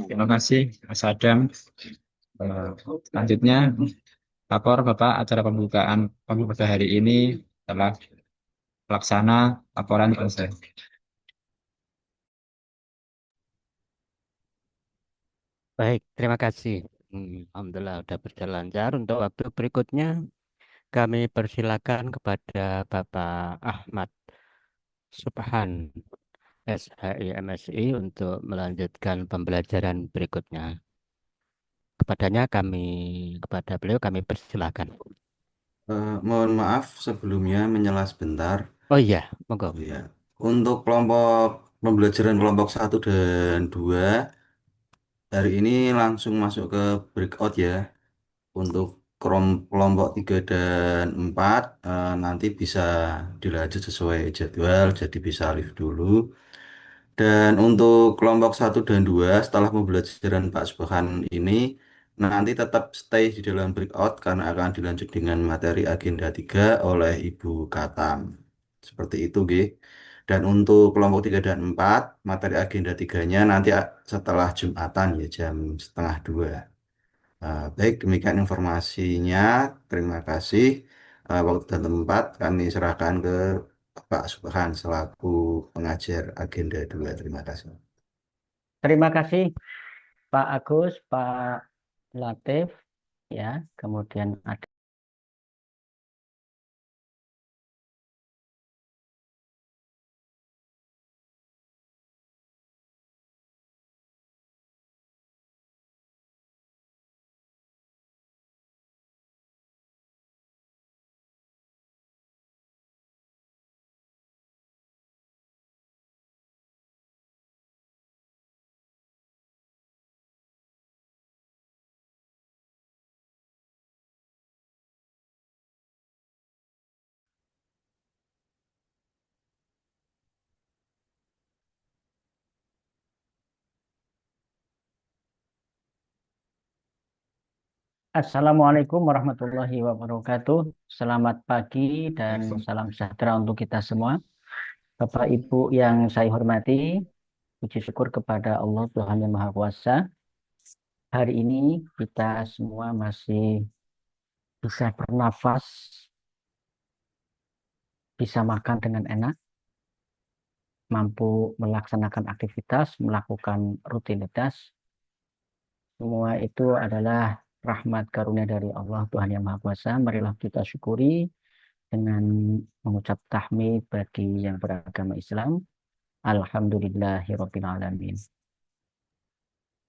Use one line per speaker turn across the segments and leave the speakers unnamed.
Terima kasih, Mas Adam. Eh, Selanjutnya, lapor Bapak acara pembuka hari ini telah pelaksana laporan selesai.
Baik, terima kasih. Alhamdulillah sudah berjalan lancar. Untuk waktu berikutnya kami persilakan kepada Bapak Ahmad Subhan SHI MSI untuk melanjutkan pembelajaran berikutnya. Kepada beliau kami persilakan.
Mohon maaf sebelumnya menyela sebentar.
Oh iya, monggo.
Oh ya, untuk kelompok pembelajaran kelompok 1 dan 2 hari ini langsung masuk ke breakout ya. Untuk kelompok 3 dan 4 nanti bisa dilanjut sesuai jadwal, jadi bisa live dulu. Dan untuk kelompok 1 dan 2 setelah pembelajaran Pak Subhan ini nanti tetap stay di dalam breakout karena akan dilanjut dengan materi agenda 3 oleh Ibu Katam. Seperti itu, G. Dan untuk kelompok 3 dan 4 materi agenda 3-nya nanti setelah Jumatan ya jam setengah 2. Baik, demikian informasinya. Terima kasih. Waktu dan tempat kami serahkan ke Pak Subhan selaku pengajar agenda 2. Terima kasih.
Terima kasih Pak Agus, Pak Latif, ya. Kemudian ada Assalamualaikum warahmatullahi wabarakatuh. Selamat pagi dan salam sejahtera untuk kita semua. Bapak Ibu yang saya hormati, puji syukur kepada Allah Tuhan Yang Maha Kuasa. Hari ini kita semua masih bisa bernafas, bisa makan dengan enak, mampu melaksanakan aktivitas, melakukan rutinitas. Semua itu adalah rahmat karunia dari Allah Tuhan Yang Maha Kuasa. Marilah kita syukuri dengan mengucap tahmid bagi yang beragama Islam. Alhamdulillahirabbil alamin.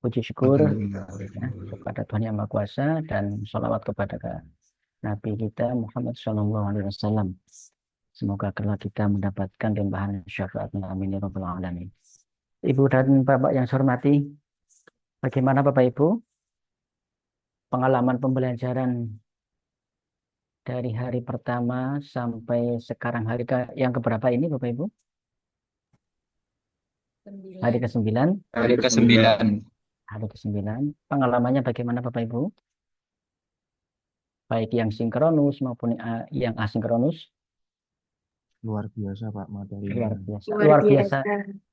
Puji syukur ya, kepada Tuhan Yang Maha Kuasa dan sholawat kepada Nabi kita Muhammad SAW. Semoga kelak kita mendapatkan limpahan syafaatnya. Amin ya rabbal alamin. Ibu dan Bapak yang saya hormati, bagaimana Bapak Ibu pengalaman pembelajaran dari hari pertama sampai sekarang yang keberapa ini Bapak Ibu? Hari ke-9.
Hari ke-9.
Hari ke-9. Pengalamannya bagaimana Bapak Ibu? Baik yang sinkronus maupun yang asinkronus.
Luar biasa Pak materinya.
Luar biasa. Luar biasa.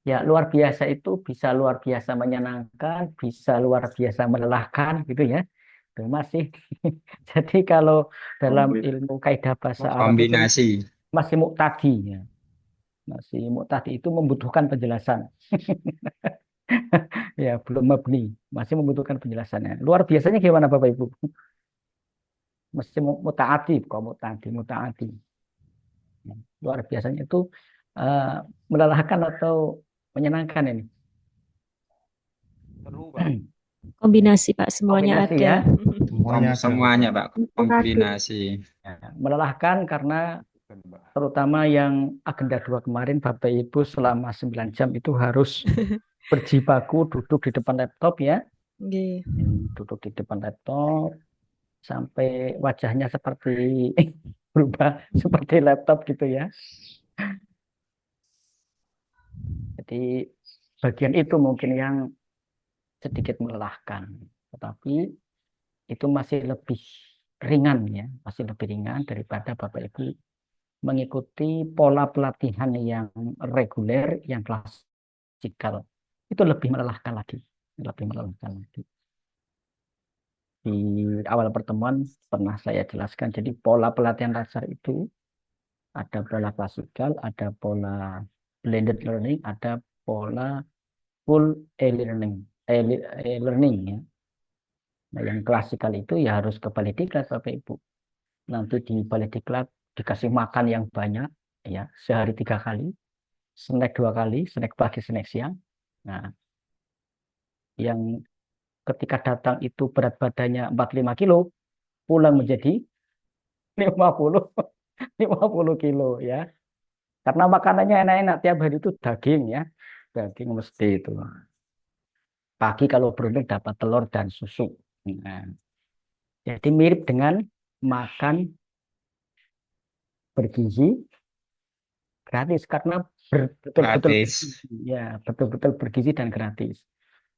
Ya, luar biasa itu bisa luar biasa menyenangkan, bisa luar biasa melelahkan gitu ya. Itu masih. Jadi kalau dalam ilmu kaidah bahasa Arab itu
Kombinasi.
masih muktadi ya. Masih muktadi itu membutuhkan penjelasan. Ya, belum mabni, masih membutuhkan penjelasannya. Luar biasanya gimana Bapak Ibu? Masih mutaati, kok mutaati. Luar biasanya itu eh, melelahkan atau menyenangkan ini?
Seru, Pak.
Kombinasi Pak, semuanya
Kombinasi
ada.
ya.
Semuanya Pak, kombinasi.
Ya, melelahkan karena terutama yang agenda 2 kemarin Bapak Ibu selama 9 jam itu harus berjibaku duduk di depan laptop ya.
Nggih.
Duduk di depan laptop sampai wajahnya seperti berubah seperti laptop gitu ya. Jadi bagian itu mungkin yang sedikit melelahkan, tetapi itu masih lebih ringan ya, masih lebih ringan daripada Bapak Ibu mengikuti pola pelatihan yang reguler, yang klasikal. Itu lebih melelahkan lagi. lebih melelahkan lagi. Di awal pertemuan pernah saya jelaskan, jadi pola pelatihan dasar itu ada pola klasikal, ada pola blended learning, ada pola full e-learning, e-learning ya. Nah, yang klasikal itu ya harus ke balik diklat Bapak Ibu. Nanti di balik diklat dikasih makan yang banyak, ya sehari 3 kali, snack 2 kali, snack pagi, snack siang. Nah, yang ketika datang itu berat badannya 45 kilo, pulang menjadi 50 50 kilo ya. Karena makanannya enak-enak tiap hari itu daging ya. Daging mesti itu. Pagi kalau beruntung dapat telur dan susu. Nah, jadi mirip dengan makan bergizi gratis karena betul-betul
Gratis.
ya betul-betul bergizi dan gratis.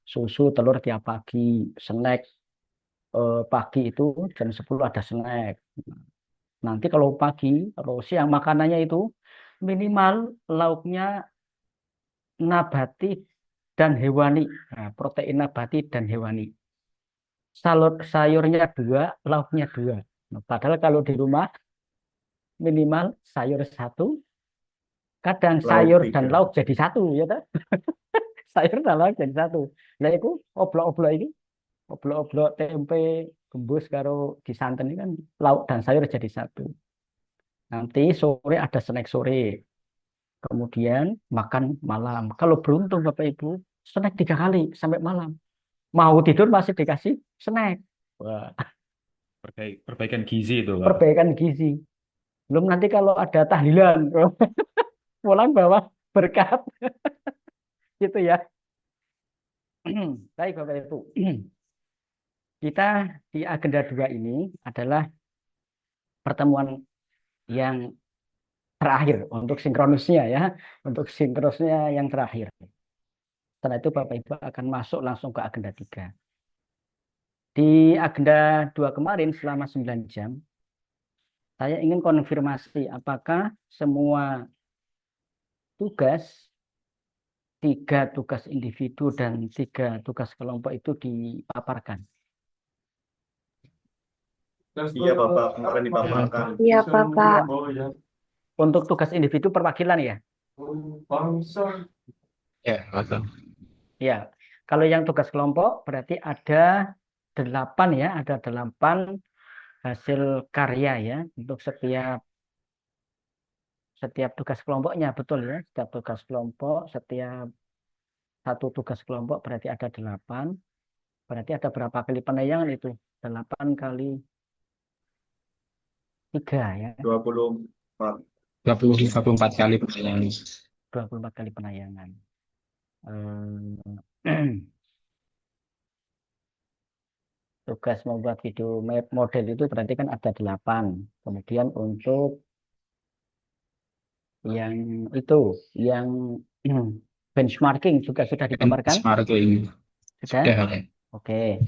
Susu, telur tiap pagi, snack pagi itu jam 10 ada snack. Nanti kalau pagi, kalau siang makanannya itu minimal lauknya nabati dan hewani. Nah, protein nabati dan hewani. Sayurnya 2, lauknya 2. Nah, padahal kalau di rumah minimal sayur 1, kadang sayur dan lauk jadi 1, ya kan? Sayur dan lauk jadi 1. Nah itu oblok-oblok ini, oblok-oblok tempe gembus karo disanten ini kan lauk dan sayur jadi 1. Nanti sore ada snack sore, kemudian makan malam. Kalau beruntung Bapak Ibu, snack 3 kali sampai malam. Mau tidur masih dikasih snack. Wah,
Perbaikan gizi itu, Pak.
perbaikan gizi. Belum nanti kalau ada tahlilan, pulang bawa berkat gitu ya. Baik Bapak Ibu. Kita di agenda 2 ini adalah pertemuan yang terakhir untuk sinkronisnya ya, untuk sinkronisnya yang terakhir. Setelah itu Bapak Ibu akan masuk langsung ke agenda 3. Di agenda 2 kemarin selama 9 jam, saya ingin konfirmasi apakah semua tugas, 3 tugas individu dan 3 tugas kelompok itu dipaparkan.
Iya, Bapak, kemarin dipaparkan.
Iya, Bapak.
Untuk tugas individu perwakilan ya.
Ya, betul.
Ya, kalau yang tugas kelompok berarti ada 8 ya, ada 8 hasil karya ya untuk setiap tugas kelompoknya, betul ya. Setiap tugas kelompok, setiap satu tugas kelompok berarti ada 8. Berarti ada berapa kali penayangan itu? 8 kali 3 ya.
24.
24 kali pertanyaan.
24 kali penayangan. Tugas membuat video map model itu berarti kan ada 8. Kemudian untuk yang itu, yang benchmarking juga sudah dipaparkan?
Benchmarking.
Sudah?
Sudah.
Oke.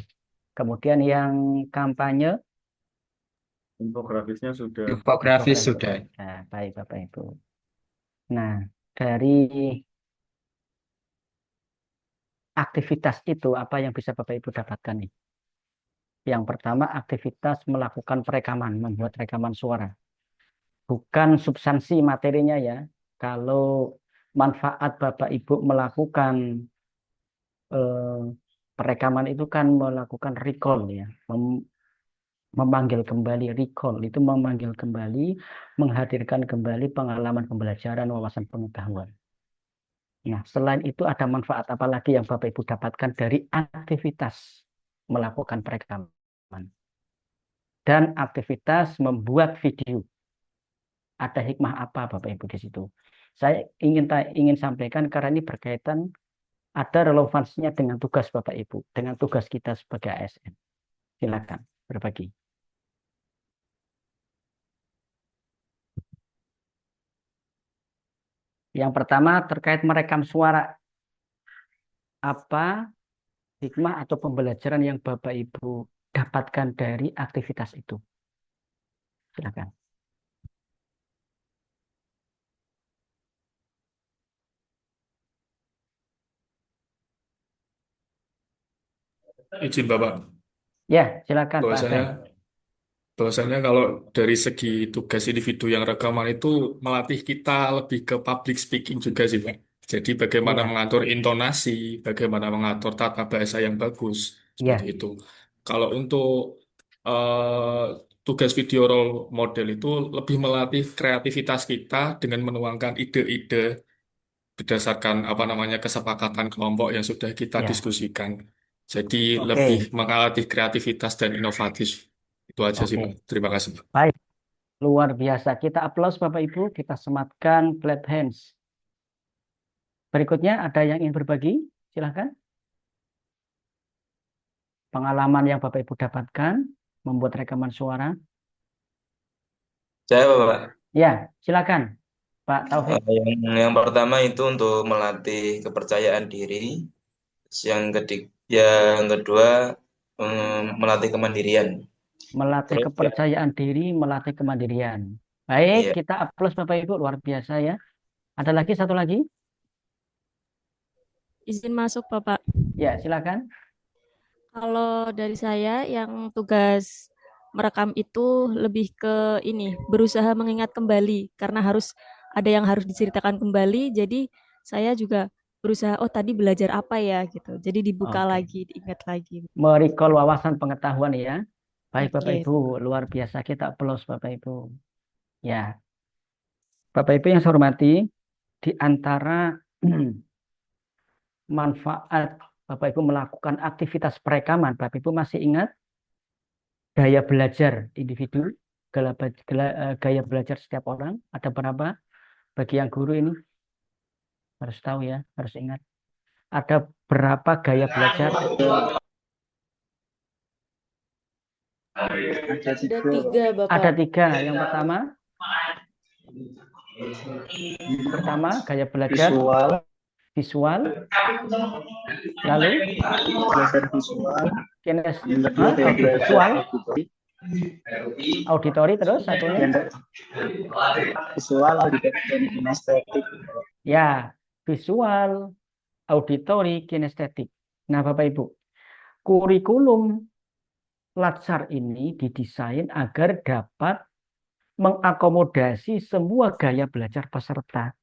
Kemudian yang kampanye?
Infografisnya sudah.
Infografis sudah.
Nah, baik Bapak Ibu. Nah, dari aktivitas itu apa yang bisa Bapak Ibu dapatkan nih? Yang pertama aktivitas melakukan perekaman, membuat rekaman suara. Bukan substansi materinya ya. Kalau manfaat Bapak Ibu melakukan perekaman itu kan melakukan recall ya. Memanggil kembali recall itu memanggil kembali, menghadirkan kembali pengalaman pembelajaran, wawasan pengetahuan. Nah, selain itu ada manfaat apa lagi yang Bapak Ibu dapatkan dari aktivitas melakukan perekaman dan aktivitas membuat video? Ada hikmah apa Bapak Ibu di situ? Saya ingin sampaikan karena ini berkaitan, ada relevansinya dengan tugas Bapak Ibu, dengan tugas kita sebagai ASN. Silakan berbagi. Yang pertama terkait merekam suara. Apa hikmah atau pembelajaran yang Bapak Ibu dapatkan dari aktivitas itu? Silakan.
izin Bapak,
Ya, silakan Pak
bahwasanya
Asep.
bahwasanya kalau dari segi tugas individu yang rekaman itu melatih kita lebih ke public speaking juga sih Pak. Jadi bagaimana
Iya,
mengatur intonasi, bagaimana mengatur tata bahasa yang bagus, seperti
iya,
itu. Kalau untuk eh, tugas video role model itu lebih melatih kreativitas kita dengan menuangkan ide-ide berdasarkan apa namanya kesepakatan kelompok yang sudah kita
iya.
diskusikan. Jadi lebih
Oke,
mengalatih kreativitas dan inovatif. Itu aja sih Pak.
oke.
Terima kasih.
Baik, luar biasa. Kita aplaus Bapak Ibu, kita sematkan clap hands. Berikutnya ada yang ingin berbagi? Silahkan. Pengalaman yang Bapak Ibu dapatkan membuat rekaman suara.
Saya Bapak,
Ya, silakan Pak Taufik.
yang pertama itu untuk melatih kepercayaan diri, yang kedua melatih kemandirian.
Melatih
Terus yang
kepercayaan diri, melatih kemandirian. Baik,
iya,
kita aplaus Bapak Ibu, luar biasa ya. Ada lagi, satu lagi?
Izin masuk, Bapak.
Ya, silakan.
Kalau dari saya yang tugas merekam itu lebih ke ini, berusaha mengingat kembali karena ada yang harus diceritakan kembali. Jadi saya juga berusaha, oh tadi belajar apa ya gitu. Jadi dibuka
Oke.
lagi, diingat lagi.
Merecall wawasan pengetahuan ya. Baik Bapak
Oke.
Ibu, luar biasa, kita aplaus Bapak Ibu. Ya, Bapak Ibu yang saya hormati, di antara manfaat Bapak Ibu melakukan aktivitas perekaman, Bapak Ibu masih ingat gaya belajar individu, gaya belajar setiap orang, ada berapa? Bagi yang guru ini harus tahu ya, harus ingat. Ada berapa gaya belajar?
Ada tiga, Bapak.
Ada tiga. Yang pertama gaya belajar visual, lalu visual, auditori, terus satunya
visual, auditori, dan kinestetik.
ya, visual, auditori, kinestetik. Nah, Bapak Ibu, kurikulum Latsar ini didesain agar dapat mengakomodasi semua gaya belajar peserta.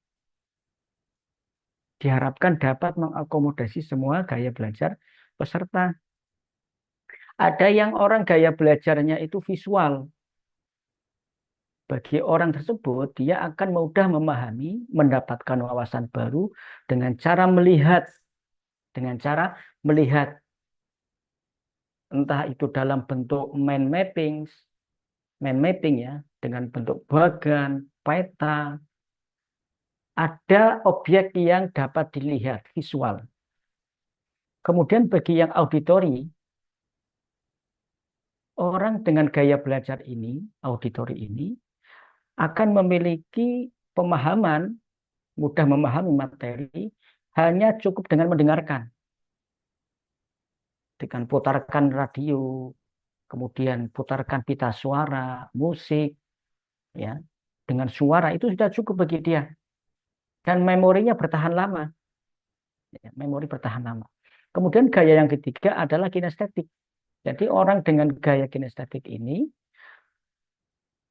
Diharapkan dapat mengakomodasi semua gaya belajar peserta. Ada yang orang gaya belajarnya itu visual. Bagi orang tersebut, dia akan mudah memahami, mendapatkan wawasan baru dengan cara melihat. Entah itu dalam bentuk mind mapping ya, dengan bentuk bagan, peta. Ada objek yang dapat dilihat visual. Kemudian bagi yang auditori, orang dengan gaya belajar ini, auditori ini, akan memiliki pemahaman, mudah memahami materi, hanya cukup dengan mendengarkan. Dengan putarkan radio, kemudian putarkan pita suara, musik, ya, dengan suara itu sudah cukup bagi dia. Dan memorinya bertahan lama. Ya, memori bertahan lama. Kemudian gaya yang ketiga adalah kinestetik. Jadi orang dengan gaya kinestetik ini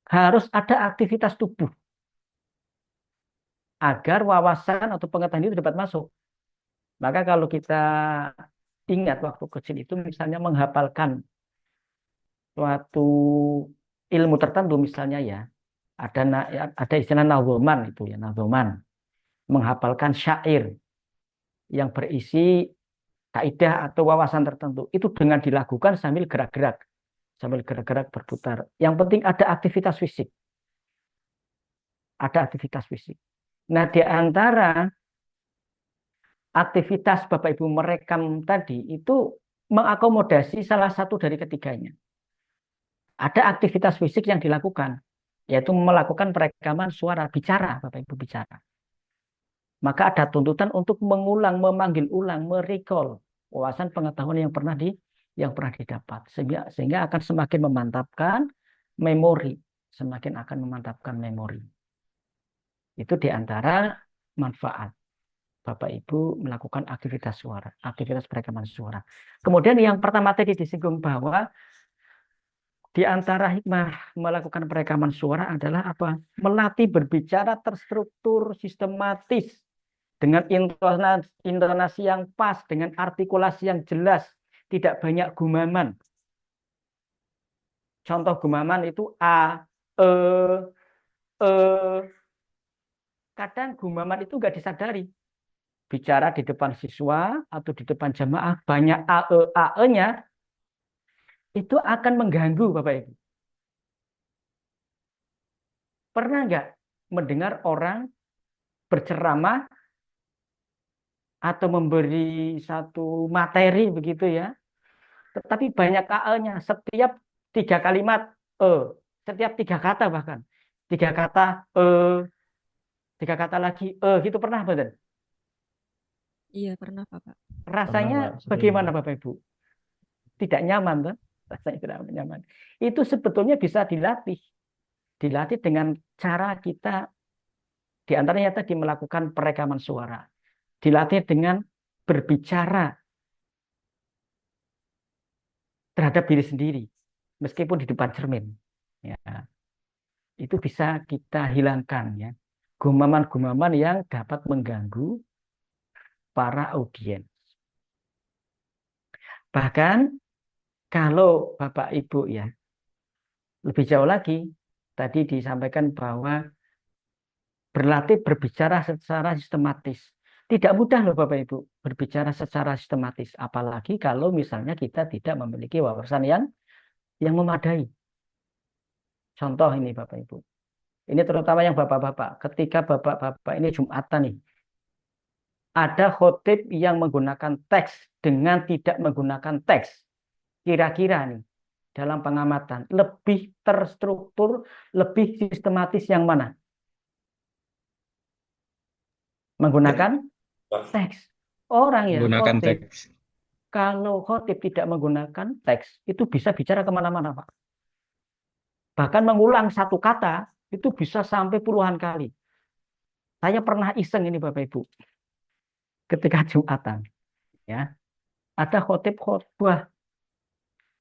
harus ada aktivitas tubuh agar wawasan atau pengetahuan itu dapat masuk. Maka kalau kita ingat waktu kecil itu misalnya menghafalkan suatu ilmu tertentu misalnya ya, ada istilah nadzoman itu ya, nadzoman. Menghafalkan syair yang berisi kaidah atau wawasan tertentu itu dengan dilakukan sambil gerak-gerak berputar. Yang penting ada aktivitas fisik. Nah, di antara aktivitas Bapak Ibu merekam tadi itu mengakomodasi salah satu dari ketiganya. Ada aktivitas fisik yang dilakukan, yaitu melakukan perekaman suara bicara, Bapak Ibu bicara. Maka ada tuntutan untuk mengulang, memanggil ulang, merecall wawasan pengetahuan yang pernah didapat, sehingga akan semakin memantapkan memori, Itu di antara manfaat Bapak Ibu melakukan aktivitas suara, aktivitas perekaman suara. Kemudian yang pertama tadi disinggung bahwa di antara hikmah melakukan perekaman suara adalah apa? Melatih berbicara terstruktur, sistematis, dengan intonasi yang pas, dengan artikulasi yang jelas, tidak banyak gumaman. Contoh gumaman itu a, e. Kadang gumaman itu nggak disadari. Bicara di depan siswa atau di depan jamaah banyak ae-nya itu akan mengganggu Bapak Ibu. Pernah nggak mendengar orang berceramah atau memberi satu materi begitu ya, tetapi banyak ae-nya setiap 3 kalimat setiap 3 kata bahkan 3 kata 3 kata lagi gitu pernah betul?
Iya, pernah, Bapak.
Rasanya bagaimana Bapak Ibu? Tidak nyaman tuh, rasanya tidak nyaman. Itu sebetulnya bisa dilatih dengan cara kita diantaranya tadi melakukan perekaman suara, dilatih dengan berbicara terhadap diri sendiri meskipun di depan cermin. Ya, itu bisa kita hilangkan ya gumaman-gumaman yang dapat mengganggu para audiens. Bahkan kalau Bapak Ibu ya lebih jauh lagi tadi disampaikan bahwa berlatih berbicara secara sistematis. Tidak mudah loh Bapak Ibu berbicara secara sistematis, apalagi kalau misalnya kita tidak memiliki wawasan yang memadai. Contoh ini Bapak Ibu. Ini terutama yang bapak-bapak. Ketika bapak-bapak ini Jumatan nih, ada khotib yang menggunakan teks dengan tidak menggunakan teks. Kira-kira nih, dalam pengamatan, lebih terstruktur, lebih sistematis yang mana? Menggunakan teks. Orang ya,
Menggunakan
khotib,
teks.
kalau khotib tidak menggunakan teks, itu bisa bicara kemana-mana, Pak. Bahkan mengulang satu kata, itu bisa sampai puluhan kali. Saya pernah iseng ini Bapak Ibu. Ketika Jumatan, ya, ada khotibah,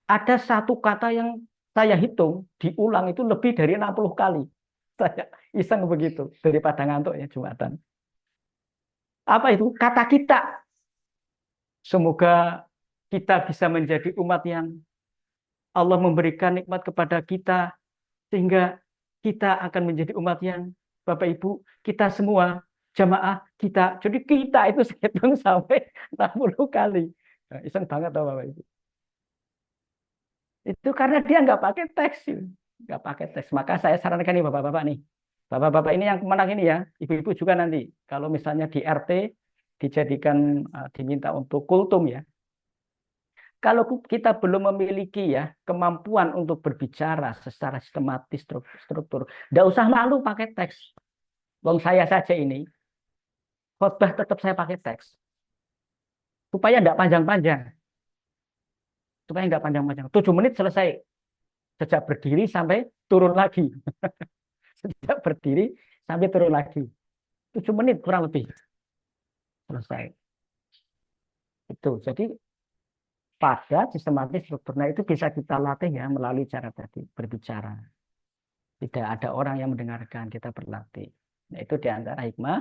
ada satu kata yang saya hitung diulang itu lebih dari 60 kali. Saya iseng begitu daripada ngantuk ya Jumatan. Apa itu? Kata kita. Semoga kita bisa menjadi umat yang Allah memberikan nikmat kepada kita sehingga kita akan menjadi umat yang Bapak Ibu, kita semua jamaah kita. Jadi kita itu saya hitung sampai 60 kali. Nah, iseng banget tau Bapak Ibu. Itu karena dia nggak pakai teks. Nggak pakai teks. Maka saya sarankan nih Bapak-Bapak nih. Bapak-bapak ini yang menang ini ya. Ibu-ibu juga nanti. Kalau misalnya di RT dijadikan diminta untuk kultum ya. Kalau kita belum memiliki ya kemampuan untuk berbicara secara sistematis struktur, nggak usah malu pakai teks. Wong saya saja ini khotbah tetap saya pakai teks supaya nggak panjang-panjang, 7 menit selesai, sejak berdiri sampai turun lagi, sejak berdiri sampai turun lagi, 7 menit kurang lebih selesai. Itu jadi pada sistematis struktur. Nah, itu bisa kita latih ya melalui cara berbicara. Tidak ada orang yang mendengarkan, kita berlatih. Nah, itu diantara hikmah.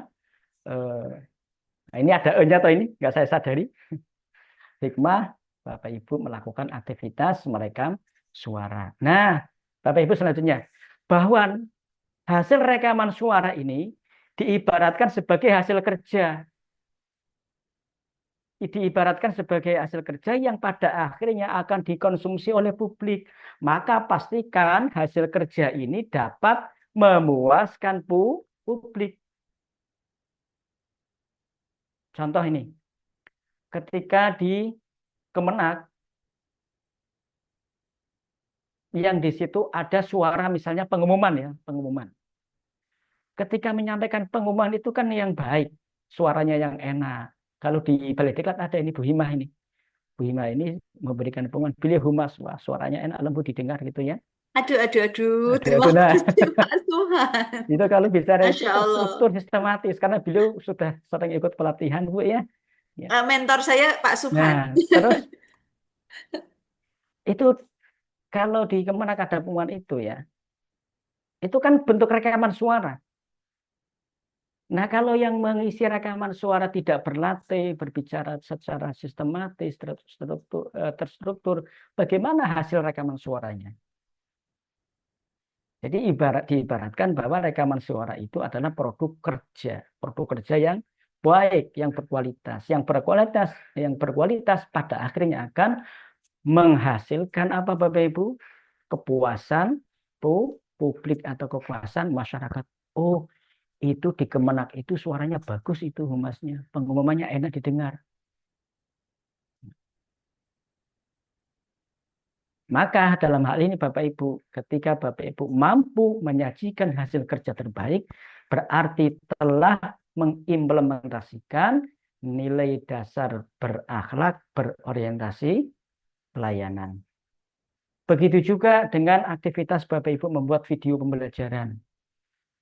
Nah, ini ada E-nya atau ini? Nggak saya sadari. Hikmah Bapak Ibu melakukan aktivitas merekam suara. Nah, Bapak Ibu selanjutnya. Bahwa hasil rekaman suara ini diibaratkan sebagai hasil kerja. Diibaratkan sebagai hasil kerja yang pada akhirnya akan dikonsumsi oleh publik. Maka pastikan hasil kerja ini dapat memuaskan publik. Contoh ini, ketika di Kemenak, yang di situ ada suara misalnya pengumuman ya, pengumuman. Ketika menyampaikan pengumuman itu kan yang baik, suaranya yang enak. Kalau di Balai Diklat ada ini Bu Himah ini. Bu Himah ini memberikan pengumuman, pilih humas, wah, suaranya enak, lembut didengar gitu ya.
Aduh.
Aduh,
Terima
nah,
kasih Pak Suhan.
itu kalau bicara itu
Masya Allah.
terstruktur sistematis karena beliau sudah sering ikut pelatihan, Bu ya. Ya.
Mentor saya Pak Suhan.
Nah, terus itu kalau di Kemenak Adapungan itu ya, itu kan bentuk rekaman suara. Nah, kalau yang mengisi rekaman suara tidak berlatih, berbicara secara sistematis, terstruktur, bagaimana hasil rekaman suaranya? Jadi diibaratkan bahwa rekaman suara itu adalah produk kerja yang baik, yang berkualitas pada akhirnya akan menghasilkan apa Bapak Ibu? Kepuasan publik atau kepuasan masyarakat. Oh, itu di Kemenak itu suaranya bagus itu humasnya, pengumumannya enak didengar. Maka dalam hal ini Bapak Ibu, ketika Bapak Ibu mampu menyajikan hasil kerja terbaik, berarti telah mengimplementasikan nilai dasar berakhlak berorientasi pelayanan. Begitu juga dengan aktivitas Bapak Ibu membuat video pembelajaran.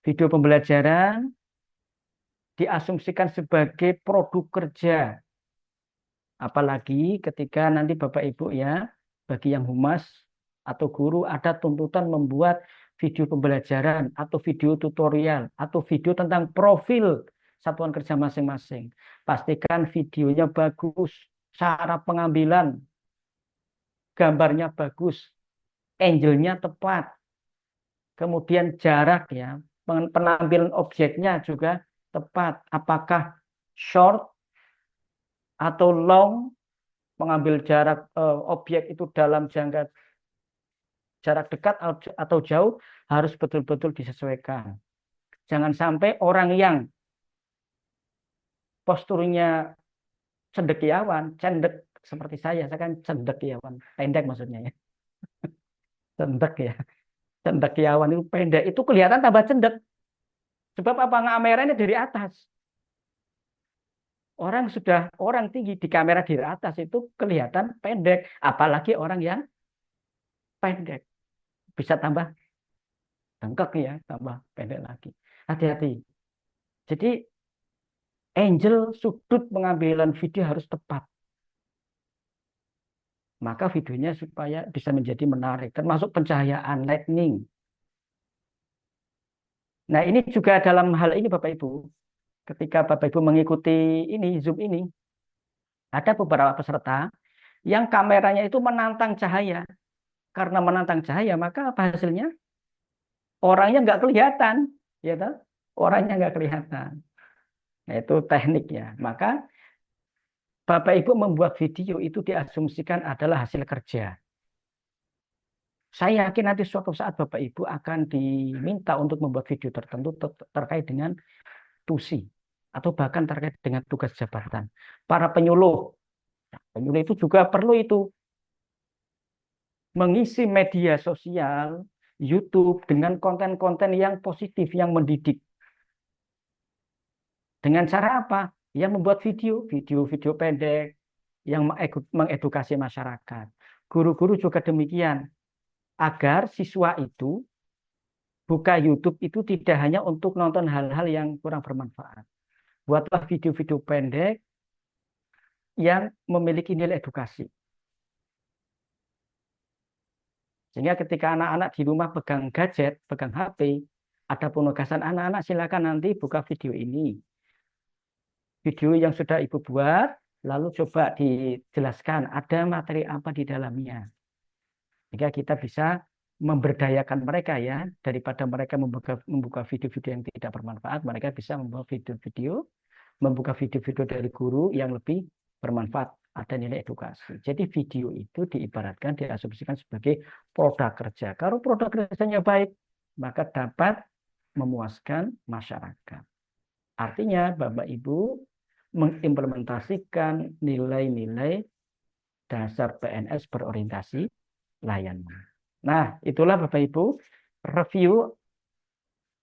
Video pembelajaran diasumsikan sebagai produk kerja. Apalagi ketika nanti Bapak Ibu ya, bagi yang humas atau guru ada tuntutan membuat video pembelajaran atau video tutorial atau video tentang profil satuan kerja masing-masing. Pastikan videonya bagus, cara pengambilan gambarnya bagus, angle-nya tepat, kemudian jarak ya, penampilan objeknya juga tepat. Apakah short atau long, mengambil jarak objek itu dalam jarak dekat atau jauh harus betul-betul disesuaikan. Jangan sampai orang yang posturnya cendekiawan, cendek seperti saya kan cendekiawan, pendek maksudnya ya. Cendek ya. Cendekiawan itu pendek, itu kelihatan tambah cendek. Sebab apa? Ngameranya dari atas. Orang tinggi di kamera di atas itu kelihatan pendek, apalagi orang yang pendek bisa tambah bengkak ya, tambah pendek lagi. Hati-hati. Jadi angle sudut pengambilan video harus tepat. Maka videonya supaya bisa menjadi menarik, termasuk pencahayaan, lighting. Nah, ini juga dalam hal ini Bapak Ibu, ketika Bapak Ibu mengikuti ini Zoom ini, ada beberapa peserta yang kameranya itu menantang cahaya. Karena menantang cahaya, maka apa hasilnya? Orangnya nggak kelihatan, ya toh? Orangnya nggak kelihatan. Nah, itu teknik ya. Maka Bapak Ibu membuat video itu diasumsikan adalah hasil kerja. Saya yakin nanti suatu saat Bapak Ibu akan diminta untuk membuat video tertentu terkait dengan tusi atau bahkan terkait dengan tugas jabatan. Para penyuluh itu juga perlu itu mengisi media sosial, YouTube dengan konten-konten yang positif, yang mendidik. Dengan cara apa? Ya membuat video pendek yang mengedukasi masyarakat. Guru-guru juga demikian. Agar siswa itu buka YouTube itu tidak hanya untuk nonton hal-hal yang kurang bermanfaat. Buatlah video-video pendek yang memiliki nilai edukasi. Sehingga ketika anak-anak di rumah pegang gadget, pegang HP, ada penugasan anak-anak silakan nanti buka video ini. Video yang sudah Ibu buat, lalu coba dijelaskan ada materi apa di dalamnya. Sehingga kita bisa memberdayakan mereka ya, daripada mereka membuka video-video yang tidak bermanfaat, mereka bisa membuka video-video dari guru yang lebih bermanfaat, ada nilai edukasi. Jadi video itu diibaratkan, diasumsikan sebagai produk kerja. Kalau produk kerjanya baik, maka dapat memuaskan masyarakat. Artinya Bapak Ibu mengimplementasikan nilai-nilai dasar PNS berorientasi layanan. Nah, itulah Bapak Ibu review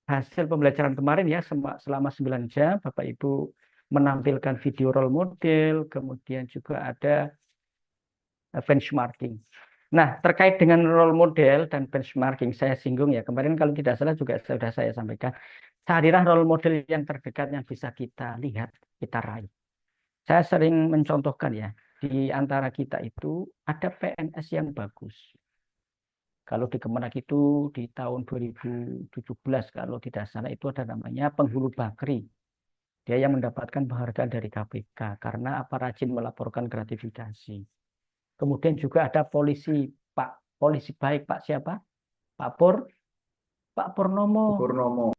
hasil pembelajaran kemarin ya, selama 9 jam Bapak Ibu menampilkan video role model, kemudian juga ada benchmarking. Nah, terkait dengan role model dan benchmarking, saya singgung ya. Kemarin kalau tidak salah juga sudah saya sampaikan. Kehadiran role model yang terdekat yang bisa kita lihat, kita raih. Saya sering mencontohkan ya, di antara kita itu ada PNS yang bagus. Kalau di Kemenak itu di tahun 2017, kalau tidak salah itu ada namanya Penghulu Bakri. Dia yang mendapatkan penghargaan dari KPK karena apa rajin melaporkan gratifikasi. Kemudian juga ada polisi baik Pak siapa? Pak Purnomo.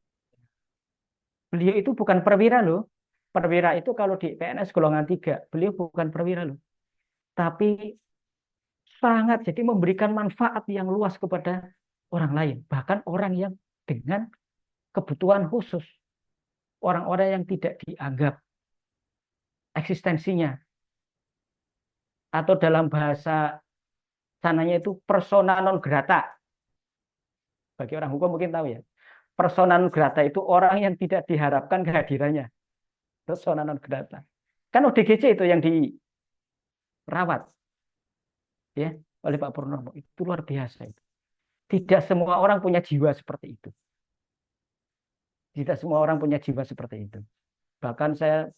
Beliau itu bukan perwira loh. Perwira itu kalau di PNS golongan 3, beliau bukan perwira loh. Tapi sangat jadi memberikan manfaat yang luas kepada orang lain, bahkan orang yang dengan kebutuhan khusus, orang-orang yang tidak dianggap eksistensinya, atau dalam bahasa sananya itu persona non grata. Bagi orang hukum mungkin tahu ya. Persona non grata itu orang yang tidak diharapkan kehadirannya. Persona non grata. Kan ODGJ itu yang dirawat ya oleh Pak Purnomo. Itu luar biasa itu. Tidak semua orang punya jiwa seperti itu. Tidak semua orang punya jiwa seperti itu. Bahkan saya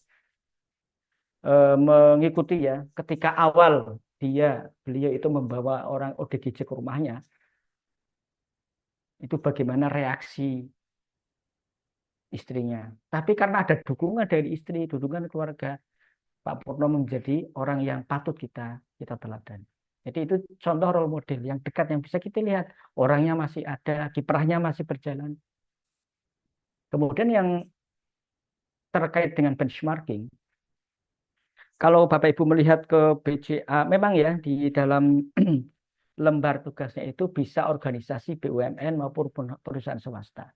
mengikuti ya, ketika awal beliau itu membawa orang ODGJ ke rumahnya, itu bagaimana reaksi istrinya. Tapi karena ada dukungan dari istri, dukungan keluarga, Pak Purnomo menjadi orang yang patut kita teladani. Jadi itu contoh role model yang dekat yang bisa kita lihat. Orangnya masih ada, kiprahnya masih berjalan. Kemudian yang terkait dengan benchmarking, kalau Bapak Ibu melihat ke BCA, memang ya di dalam lembar tugasnya itu bisa organisasi BUMN maupun perusahaan swasta.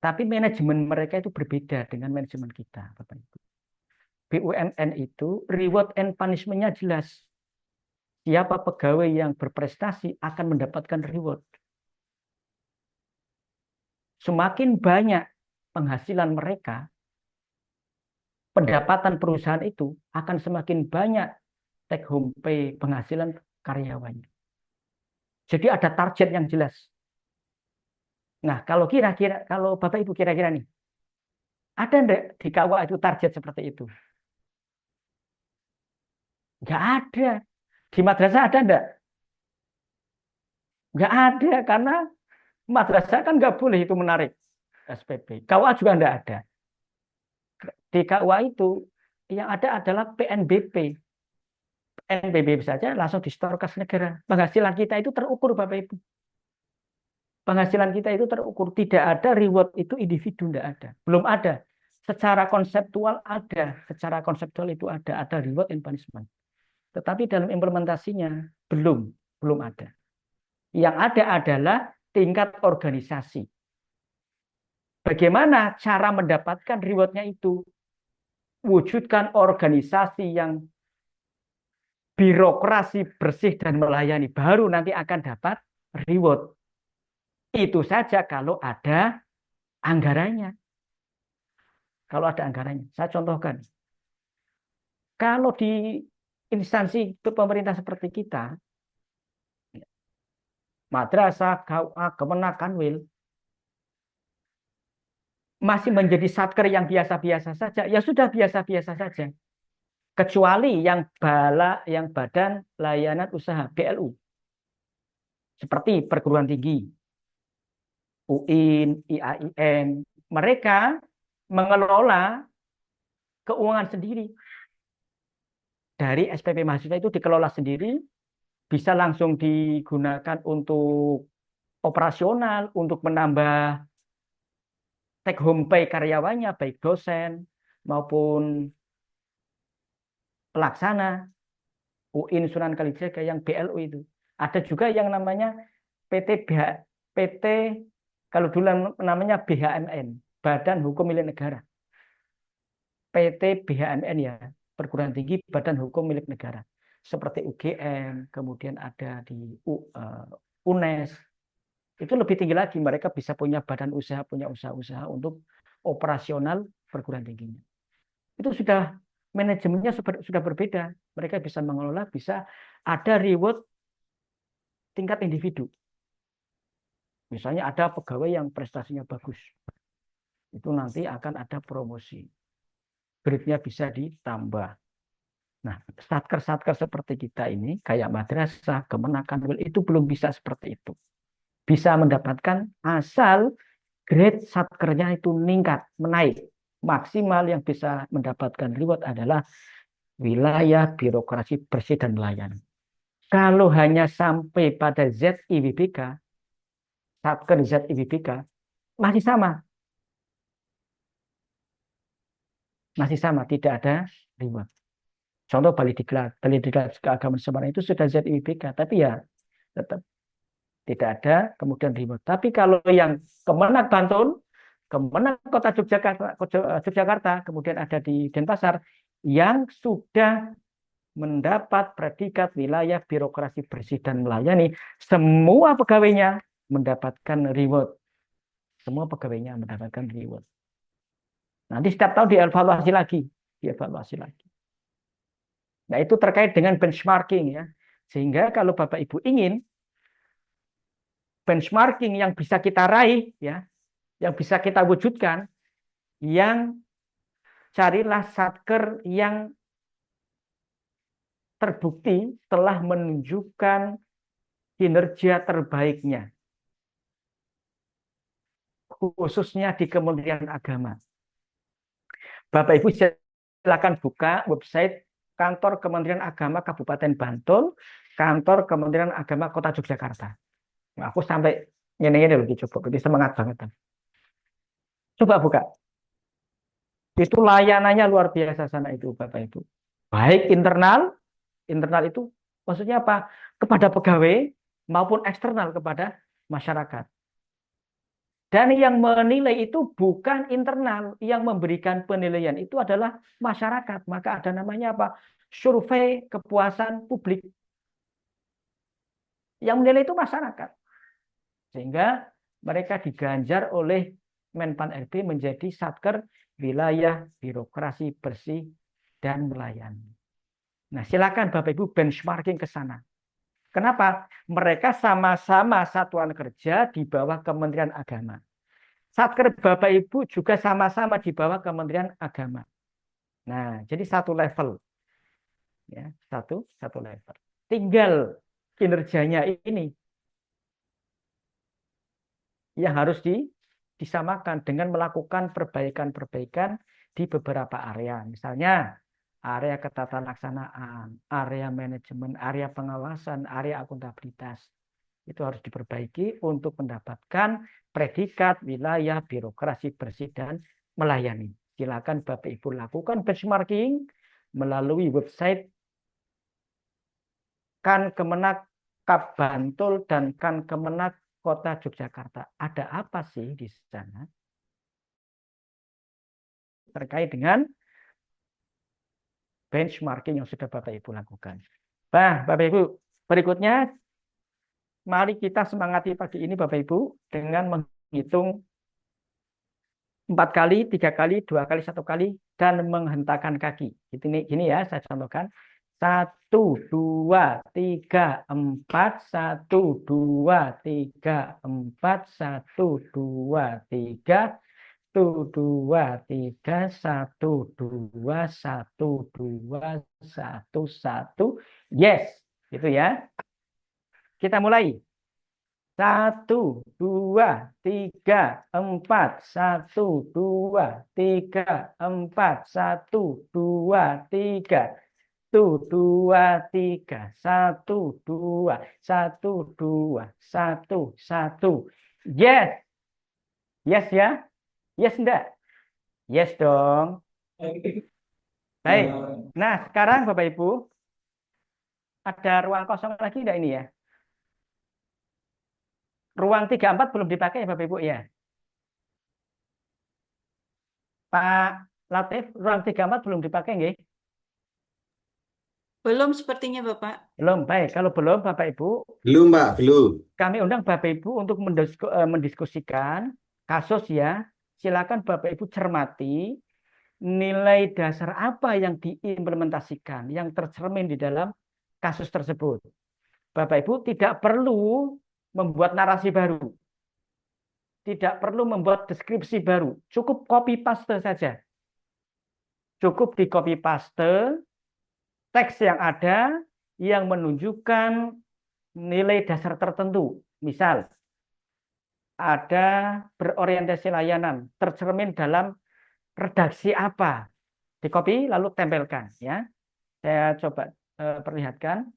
Tapi manajemen mereka itu berbeda dengan manajemen kita, Bapak Ibu. BUMN itu reward and punishment-nya jelas. Siapa pegawai yang berprestasi akan mendapatkan reward. Semakin banyak penghasilan mereka, pendapatan perusahaan itu akan semakin banyak take home pay penghasilan karyawannya. Jadi ada target yang jelas. Nah, kalau Bapak Ibu kira-kira nih, ada enggak di KUA itu target seperti itu? Enggak ada. Di madrasah ada enggak? Enggak ada, karena madrasah kan enggak boleh itu menarik SPP. KUA juga enggak ada. Di KUA itu yang ada adalah PNBP. PNBP saja langsung disetor kas negara. Penghasilan kita itu terukur, Bapak Ibu. Penghasilan kita itu terukur. Tidak ada reward itu individu, enggak ada. Belum ada. Secara konseptual ada. Secara konseptual itu ada reward and punishment. Tetapi dalam implementasinya belum ada. Yang ada adalah tingkat organisasi. Bagaimana cara mendapatkan rewardnya itu? Wujudkan organisasi yang birokrasi bersih dan melayani. Baru nanti akan dapat reward. Itu saja kalau ada anggarannya. Kalau ada anggarannya. Saya contohkan. Kalau di instansi pemerintah seperti kita, madrasah, KUA, Kemenak, Kanwil, masih menjadi satker yang biasa-biasa saja, ya sudah biasa-biasa saja. Kecuali yang Badan Layanan Usaha, BLU. Seperti perguruan tinggi, UIN, IAIN, mereka mengelola keuangan sendiri. Dari SPP mahasiswa itu dikelola sendiri, bisa langsung digunakan untuk operasional, untuk menambah take home pay karyawannya, baik dosen maupun pelaksana. UIN Sunan Kalijaga yang BLU itu. Ada juga yang namanya PT kalau dulu namanya BHMN, Badan Hukum Milik Negara. PT BHMN ya, perguruan tinggi Badan Hukum Milik Negara. Seperti UGM, kemudian ada di UNES. Itu lebih tinggi lagi, mereka bisa punya badan usaha, punya usaha-usaha untuk operasional perguruan tingginya. Itu sudah manajemennya sudah berbeda. Mereka bisa mengelola, bisa ada reward tingkat individu. Misalnya ada pegawai yang prestasinya bagus, itu nanti akan ada promosi. Grade-nya bisa ditambah. Nah, satker-satker seperti kita ini, kayak madrasah, kemenakan, itu belum bisa seperti itu. Bisa mendapatkan asal grade satkernya itu meningkat, menaik. Maksimal yang bisa mendapatkan reward adalah wilayah birokrasi bersih dan melayani. Kalau hanya sampai pada ZIWBK, satker ZIWBK, masih sama. Masih sama, tidak ada reward. Contoh Bali Diklat Keagamaan Semarang itu sudah ZIWBK, tapi ya tetap tidak ada kemudian reward. Tapi kalau yang Kemenak Bantul, Kemenak Kota Yogyakarta, kemudian ada di Denpasar, yang sudah mendapat predikat wilayah birokrasi bersih dan melayani, semua pegawainya mendapatkan reward. Semua pegawainya mendapatkan reward. Nanti setiap tahun dievaluasi lagi. Nah, itu terkait dengan benchmarking ya. Sehingga kalau Bapak Ibu ingin benchmarking yang bisa kita raih ya, yang bisa kita wujudkan, yang carilah satker yang terbukti telah menunjukkan kinerja terbaiknya, khususnya di Kementerian Agama. Bapak Ibu silakan buka website kantor Kementerian Agama Kabupaten Bantul, kantor Kementerian Agama Kota Yogyakarta. Nah, aku sampai ini loh, coba, itu semangat banget. Coba buka. Itu layanannya luar biasa sana itu, Bapak Ibu. Baik internal itu maksudnya apa? Kepada pegawai maupun eksternal kepada masyarakat. Dan yang menilai itu bukan internal, yang memberikan penilaian itu adalah masyarakat. Maka ada namanya apa? Survei kepuasan publik. Yang menilai itu masyarakat. Sehingga mereka diganjar oleh Menpan RB menjadi satker wilayah birokrasi bersih dan melayani. Nah, silakan Bapak Ibu benchmarking ke sana. Kenapa? Mereka sama-sama satuan kerja di bawah Kementerian Agama. Satker Bapak Ibu juga sama-sama di bawah Kementerian Agama. Nah, jadi satu level. Ya, satu level. Tinggal kinerjanya ini yang harus disamakan dengan melakukan perbaikan-perbaikan di beberapa area. Misalnya area ketatanlaksanaan, area manajemen, area pengawasan, area akuntabilitas. Itu harus diperbaiki untuk mendapatkan predikat wilayah birokrasi bersih dan melayani. Silakan Bapak Ibu lakukan benchmarking melalui website Kan Kemenak Kap Bantul dan Kan Kemenak Kota Yogyakarta. Ada apa sih di sana terkait dengan benchmarking yang sudah Bapak Ibu lakukan. Nah, Bapak Ibu, berikutnya mari kita semangati pagi ini Bapak Ibu dengan menghitung 4 kali, 3 kali, 2 kali, 1 kali, dan menghentakkan kaki. Gini ya, saya contohkan. 1, 2, 3, 4, 1, 2, 3, 4, 1, 2, 3, 1, 2, 3, 1, 2, 1, 2, 1, 1. Yes, gitu ya. Kita mulai. 1, 2, 3, 4, 1, 2, 3, 4, 1, 2, 3. 1, 2, 3, 1, 2, 1, 2, 1, 1. Yes. Yes ya. Yes enggak? Yes dong. Baik. Nah, sekarang Bapak Ibu, ada ruang kosong lagi enggak ini ya? Ruang 34 belum dipakai ya Bapak Ibu ya? Pak Latif, ruang 34 belum dipakai nggih?
Belum sepertinya Bapak.
Belum. Baik, kalau belum Bapak Ibu,
Belum, Pak, belum.
kami undang Bapak Ibu untuk mendiskusikan kasus ya. Silakan Bapak Ibu cermati nilai dasar apa yang diimplementasikan, yang tercermin di dalam kasus tersebut. Bapak Ibu tidak perlu membuat narasi baru, tidak perlu membuat deskripsi baru, cukup copy paste saja. Cukup di copy paste teks yang ada yang menunjukkan nilai dasar tertentu. Misal, ada berorientasi layanan, tercermin dalam redaksi apa. Di copy lalu tempelkan. Ya, saya coba perlihatkan.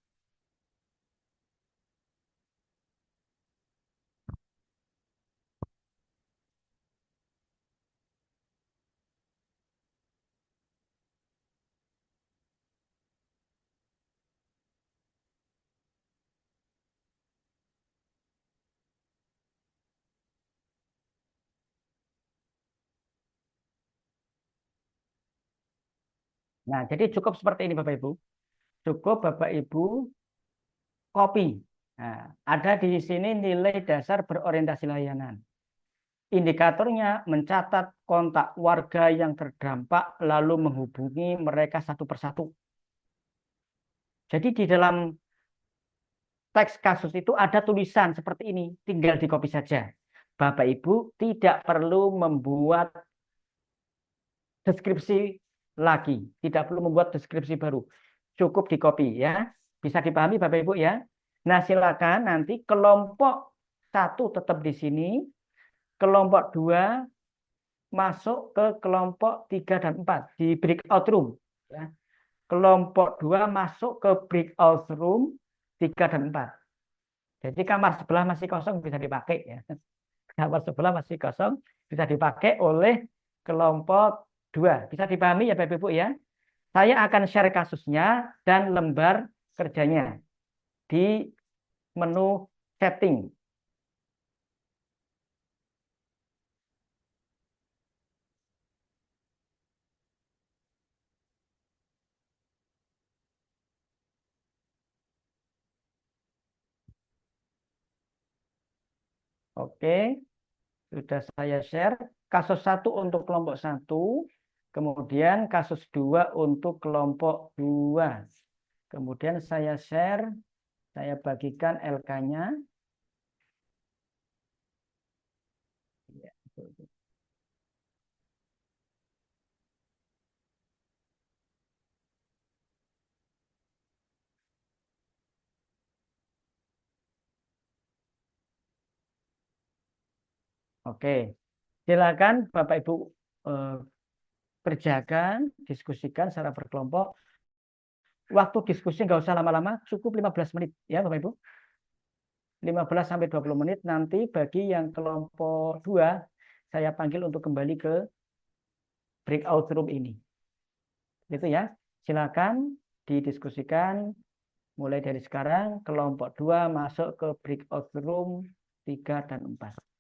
Nah, jadi cukup seperti ini Bapak Ibu. Cukup Bapak Ibu copy. Nah, ada di sini nilai dasar berorientasi layanan. Indikatornya mencatat kontak warga yang terdampak lalu menghubungi mereka satu persatu. Jadi di dalam teks kasus itu ada tulisan seperti ini, tinggal di copy saja. Bapak Ibu tidak perlu membuat deskripsi lagi, tidak perlu membuat deskripsi baru. Cukup di copy ya. Bisa dipahami Bapak Ibu ya. Nah, silakan nanti kelompok 1 tetap di sini, kelompok 2 masuk ke kelompok 3 dan 4 di breakout room ya. Kelompok 2 masuk ke breakout room 3 dan 4. Jadi kamar sebelah masih kosong bisa dipakai ya. Kamar sebelah masih kosong bisa dipakai oleh kelompok 2. Bisa dipahami ya Bapak Ibu ya. Saya akan share kasusnya dan lembar kerjanya di menu setting. Oke, sudah saya share. Kasus 1 untuk kelompok 1, kemudian kasus 2 untuk kelompok 2. Kemudian saya share, saya bagikan LK-nya. Oke, silakan Bapak Ibu eh, kerjakan, diskusikan secara berkelompok. Waktu diskusi nggak usah lama-lama, cukup 15 menit ya Bapak Ibu. 15 sampai 20 menit nanti bagi yang kelompok 2 saya panggil untuk kembali ke breakout room ini. Itu ya. Silakan didiskusikan mulai dari sekarang kelompok 2 masuk ke breakout room 3 dan 4.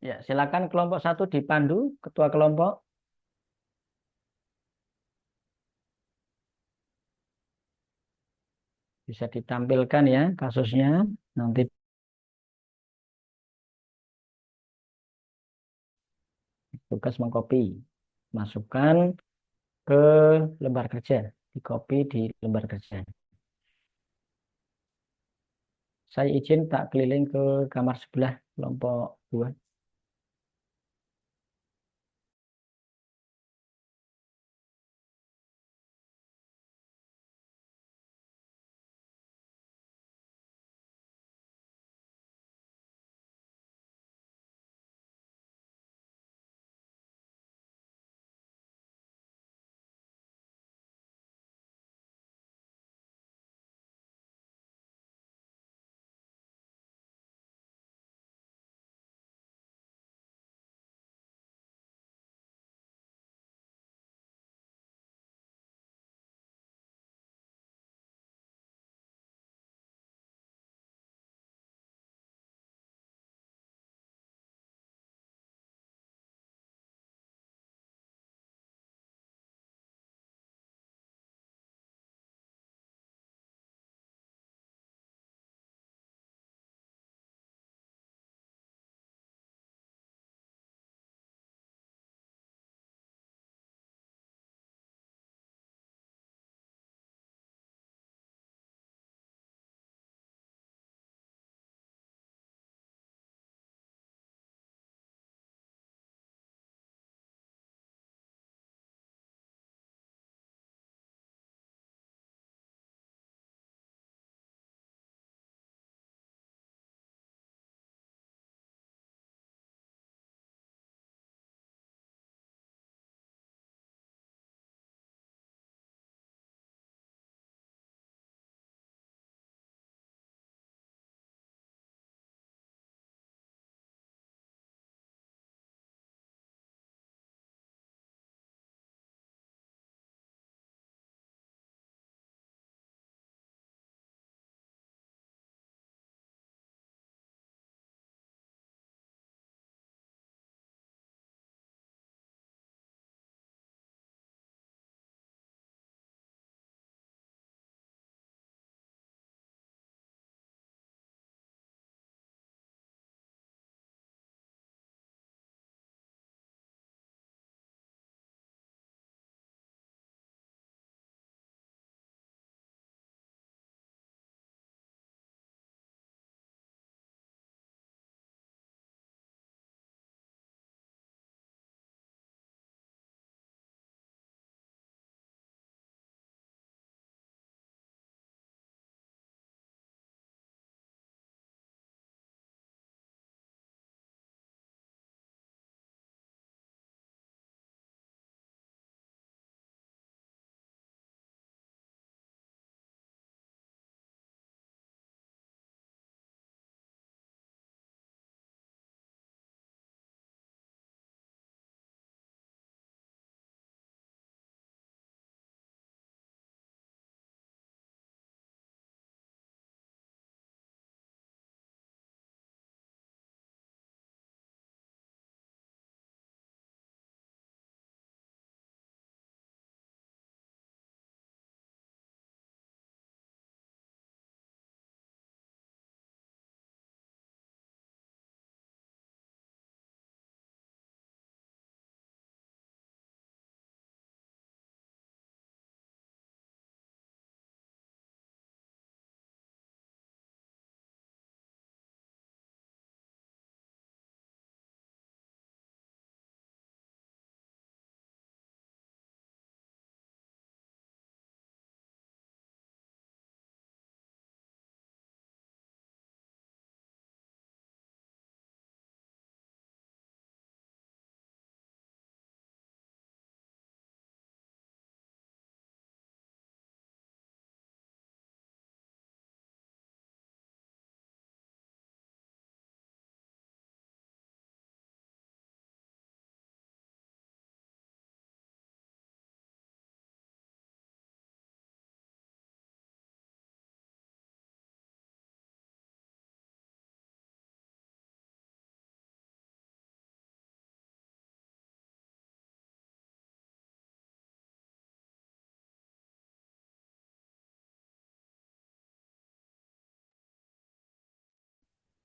Ya, silakan kelompok 1 dipandu, ketua kelompok. Bisa ditampilkan ya kasusnya. Nanti tugas mengcopy. Masukkan ke lembar kerja. Di copy di lembar kerja. Saya izin tak keliling ke kamar sebelah kelompok 2.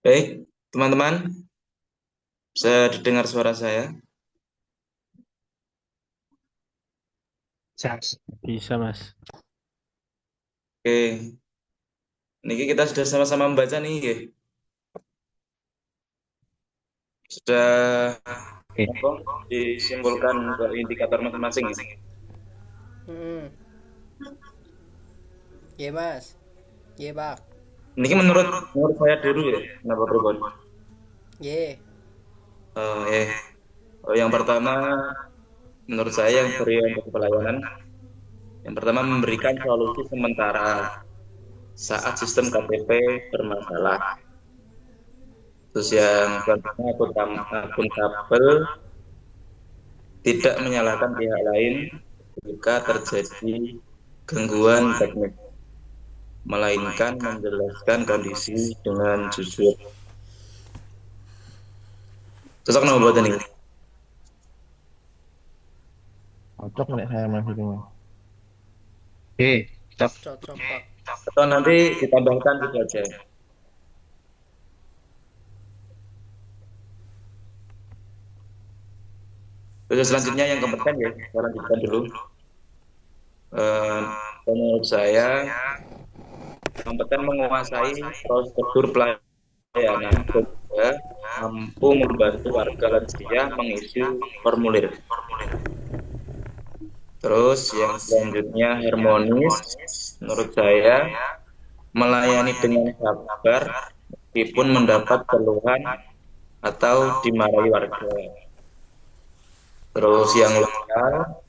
Baik, teman-teman, bisa didengar suara saya?
Bisa, Mas.
Oke, ini kita sudah sama-sama membaca nih, nggih. Sudah
Oke.
apa, disimpulkan ke indikator masing-masing ya.
Hmm. Iya Mas. Iya Pak.
Ini menurut saya dulu ya, kenapa pribadi.
Iya.
Yang pertama, menurut saya yang berorientasi pelayanan, yang pertama memberikan solusi sementara saat sistem KTP bermasalah. Terus yang selanjutnya akuntabel, tidak menyalahkan pihak lain jika terjadi gangguan teknis, melainkan menjelaskan kondisi dengan jujur. Cocok nggak buat ini?
Cocok nih saya Mas itu, Mas.
Oke. Cocok.
Cocok Pak.
Atau nanti ditambahkan gitu aja. Terus selanjutnya yang kompeten ya, saya lanjutkan dulu. Menurut saya, kompeten menguasai prosedur pelayanan juga mampu membantu warga lansia mengisi formulir. Terus yang selanjutnya harmonis, menurut saya melayani dengan sabar meskipun mendapat keluhan atau dimarahi warga. Terus yang lokal,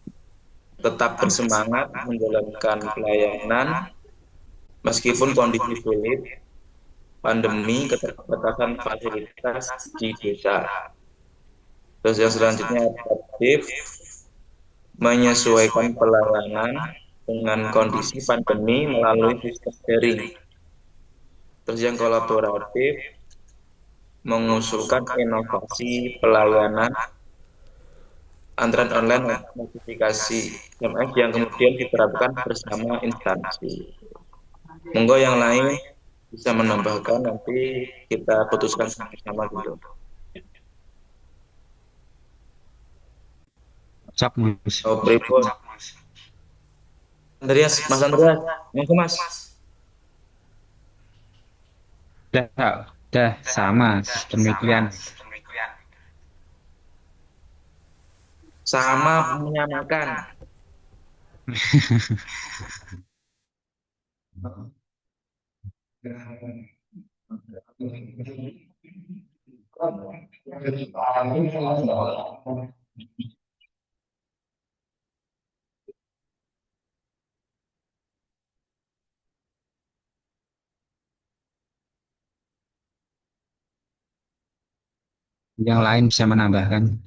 tetap bersemangat menjalankan pelayanan meskipun kondisi sulit, pandemi, keterbatasan fasilitas di desa. Terus yang selanjutnya adaptif, menyesuaikan pelayanan dengan kondisi pandemi melalui sistem daring. Terus yang kolaboratif, mengusulkan inovasi pelayanan antrean online notifikasi SMS yang kemudian diterapkan bersama instansi. Monggo yang lain bisa menambahkan, nanti kita putuskan sama-sama gitu.
Cocok, Mas.
Oh, pripun? Andreas, Mas Andreas, monggo Mas.
Udah sama demikian.
Sama menyamakan.
Yang lain bisa menambahkan.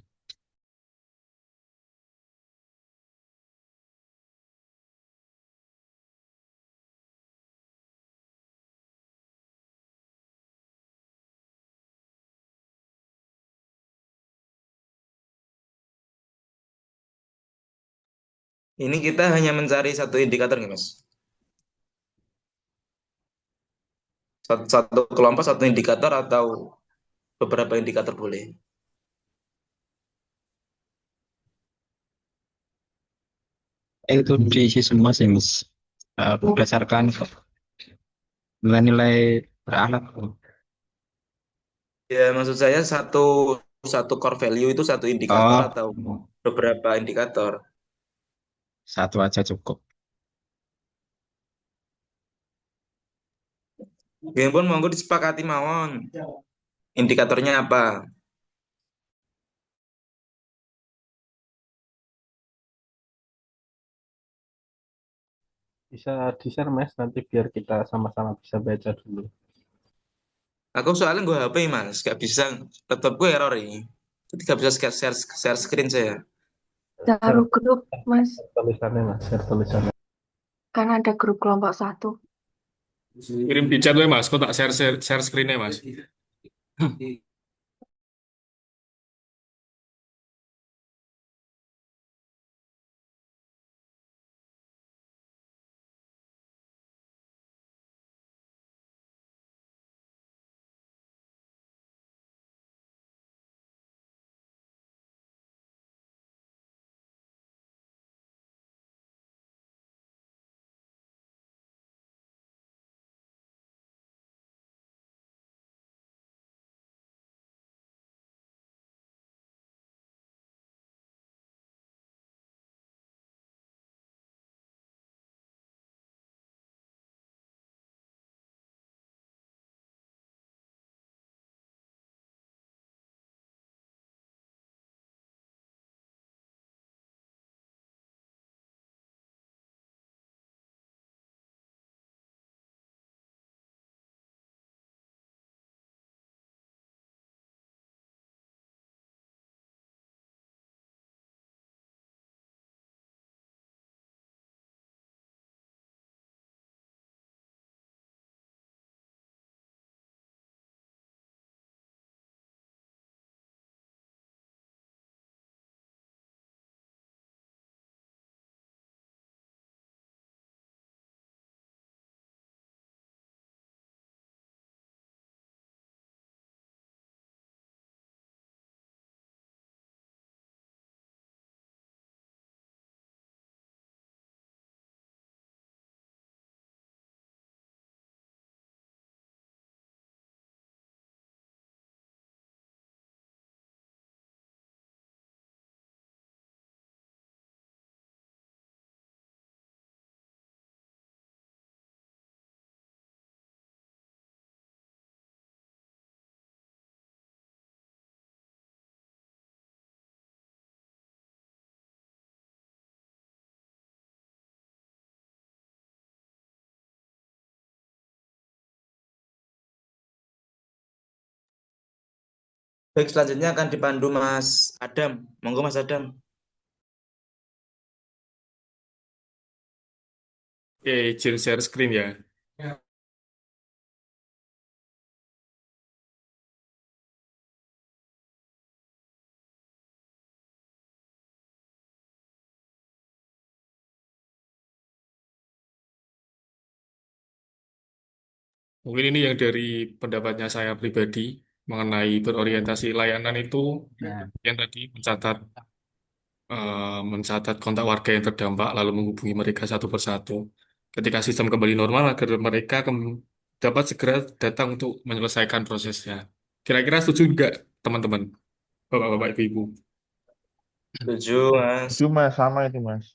Ini kita hanya mencari satu indikator nggak Mas? Satu kelompok satu indikator atau beberapa indikator boleh?
Itu diisi semua sih, Mas. Berdasarkan nilai-nilai berakhlak.
Ya, maksud saya satu satu core value itu satu indikator
Oh,
atau beberapa indikator.
satu aja cukup.
Ya pun monggo disepakati mawon. Indikatornya apa?
Bisa di-share, Mas, nanti biar kita sama-sama bisa baca dulu.
Aku soalnya gue HP Mas, gak bisa, laptop gue error ini. Jadi gak bisa share screen saya.
Taruh grup, Mas.
Tulisannya, Mas, share tulisannya.
Kan ada grup kelompok 1.
Kirim di chat ya Mas, kok tak share screen-nya Mas.
Baik, selanjutnya akan dipandu Mas Adam. Monggo Mas Adam.
Oke, izin share screen ya. Mungkin ini yang dari pendapatnya saya pribadi mengenai berorientasi layanan itu
Nah,
yang tadi mencatat kontak warga yang terdampak lalu menghubungi mereka satu persatu. Ketika sistem kembali normal agar mereka dapat segera datang untuk menyelesaikan prosesnya. Kira-kira setuju nggak teman-teman, bapak-bapak, ibu-ibu?
Setuju Mas.
Itu Mas, sama itu Mas.